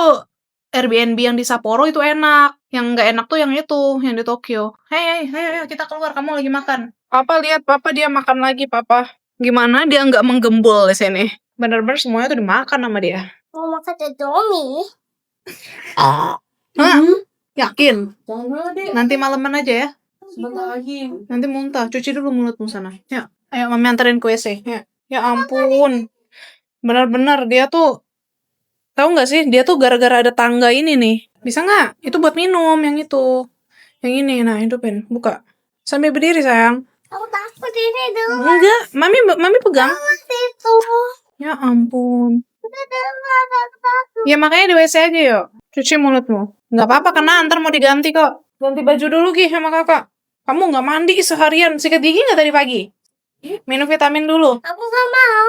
Airbnb yang di Sapporo itu enak. Yang nggak enak tuh yang itu, yang di Tokyo. Hei, ayo kita keluar, kamu lagi makan. Papa lihat, Papa dia makan lagi, Papa. Gimana dia nggak menggembul di sini? Bener-bener semuanya tuh dimakan sama dia. Mau makan Indomie? Hah? Yakin? Jangan dulu deh. Nanti malaman aja ya. Sebentar lagi. Nanti muntah. Cuci dulu mulutmu sana. Ya, ayo mami anterin ke WC. Ya. Ya ampun. Benar-benar dia tuh tahu nggak sih? Dia tuh gara-gara ada tangga ini nih. Bisa nggak? Itu buat minum yang itu. Yang ini. Nah, hidupin. Buka. Sambil berdiri, sayang. Aku takut ini dulu. Enggak, mami pegang. Itu. Ya ampun. Udah takut. Ya makanya di WC aja yuk. Cuci mulutmu. Nggak apa-apa karena ntar mau diganti kok. Ganti baju dulu Gi sama kakak. Kamu nggak mandi seharian. Sikat gigi nggak tadi pagi? Minum vitamin dulu. Aku gak mau.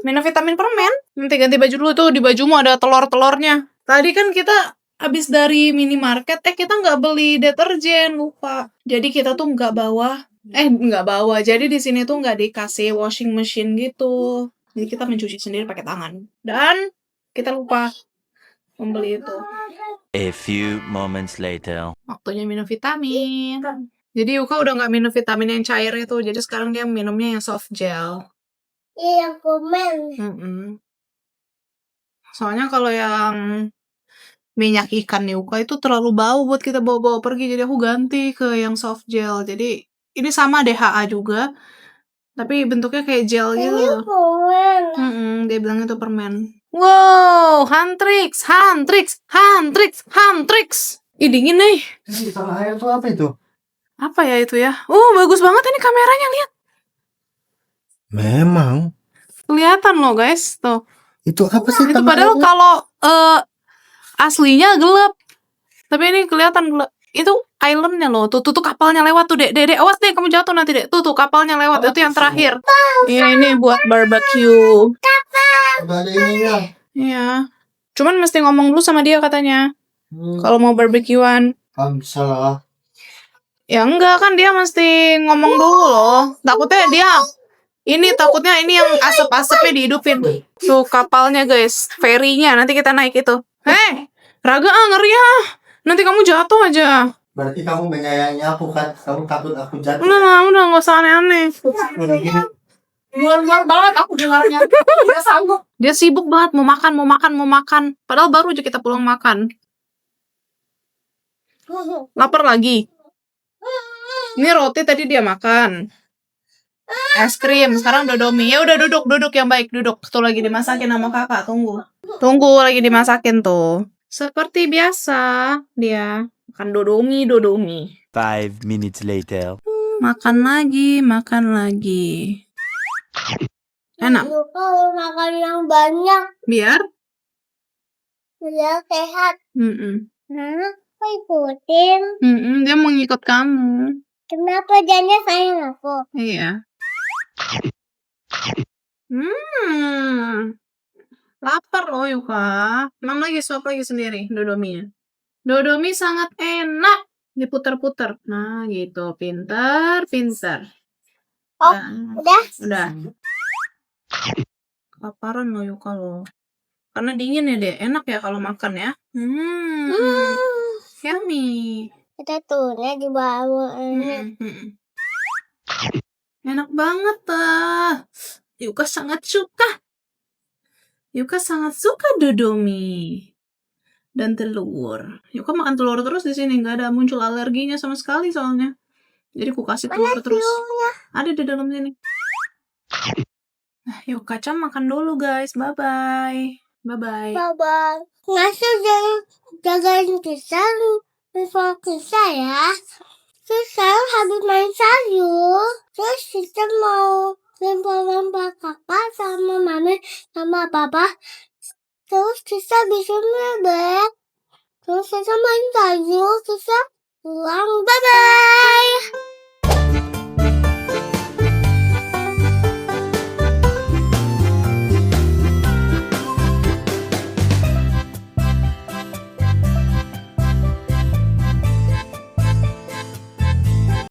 Minum vitamin permen. Nanti ganti baju dulu tuh. Di bajumu ada telur-telurnya. Tadi kan kita habis dari minimarket. Kita nggak beli deterjen. Lupa. Jadi kita tuh nggak bawa. Jadi di sini tuh nggak dikasih washing machine gitu. Jadi kita mencuci sendiri pakai tangan. Dan kita lupa membeli itu. A few moments later. Waktunya minum vitamin. Jadi Yuka udah nggak minum vitamin yang cair itu. Jadi sekarang dia minumnya yang soft gel. Iya, yang komen. Soalnya kalau yang minyak ikan Yuka itu terlalu bau buat kita bawa-bawa pergi. Jadi aku ganti ke yang soft gel. Jadi ini sama DHA juga. Tapi bentuknya kayak gel Ini gitu. komen. Dia bilang itu permen. Wow, Huntrix. Ih, dingin nih. Di tanah air tuh apa itu? Apa ya itu ya? Bagus banget ini kameranya, lihat. Memang. Kelihatan loh, guys. Tuh. Itu apa sih? Itu tanah padahal air? kalau aslinya gelap. Tapi ini kelihatan gelap. Itu islandnya loh. Tuh kapalnya lewat tuh, Dek. Dek, awas deh kamu jatuh nanti, Dek. Tuh kapalnya lewat. Itu yang terakhir. Iya, ini buat barbecue. Udah ada ininya. Iya. Cuman mesti ngomong dulu sama dia katanya. Kalau mau barbekyuan. Salah. Ya enggak kan dia mesti ngomong dulu loh. Takutnya ini yang asap-asapnya dihidupin. Tuh kapalnya guys, ferinya nanti kita naik itu. Hei, Raga ngeri ya. Nanti kamu jatuh aja. Berarti kamu menyayangi aku kan? Kamu takut aku jatuh? Udah nggak usah aneh-aneh. Luar banget aku dengarnya. Tidak sanggup. Dia sibuk banget mau makan. Padahal baru aja kita pulang makan. Lapar lagi. Ini roti tadi dia makan. Es krim, sekarang Dodomi. Ya udah duduk yang baik, duduk. Tuh lagi dimasakin sama kakak, tunggu lagi dimasakin tuh. Seperti biasa dia makan Dodomi. 5 minutes later. Makan lagi. Enak. Lupa makan yang banyak. Biar Sehat. Aku ikutin. Dia mau ngikut kamu. Kenapa jangan sayang aku? Iya. Lapar loh Yuka. Mam lagi suap lagi sendiri Dodominya. Dodomi sangat enak. Diputer-puter. Nah gitu. Pintar. Oh, Nah, udah. Kelaparan loh Yuka loh. Karena dingin ya deh. Enak ya kalau makan ya. Yummy. Kita turunnya di bawah. Enak banget Yuka sangat suka Dodomi dan telur. Yuka makan telur terus di sini, nggak ada muncul alerginya sama sekali soalnya. Jadi ku kasih telur terus. Ada di dalam sini. Nah, yuk Kaca makan dulu guys. Bye bye. Bye-bye. Bye-bye. Ngasih jagain kisah ya. Kita habis main sayur. Terus kita mau lempar-lempar kakak sama mami sama papa. Terus kita bisa bebek. Terus kita main sayur. Kita pulang. Bye-bye.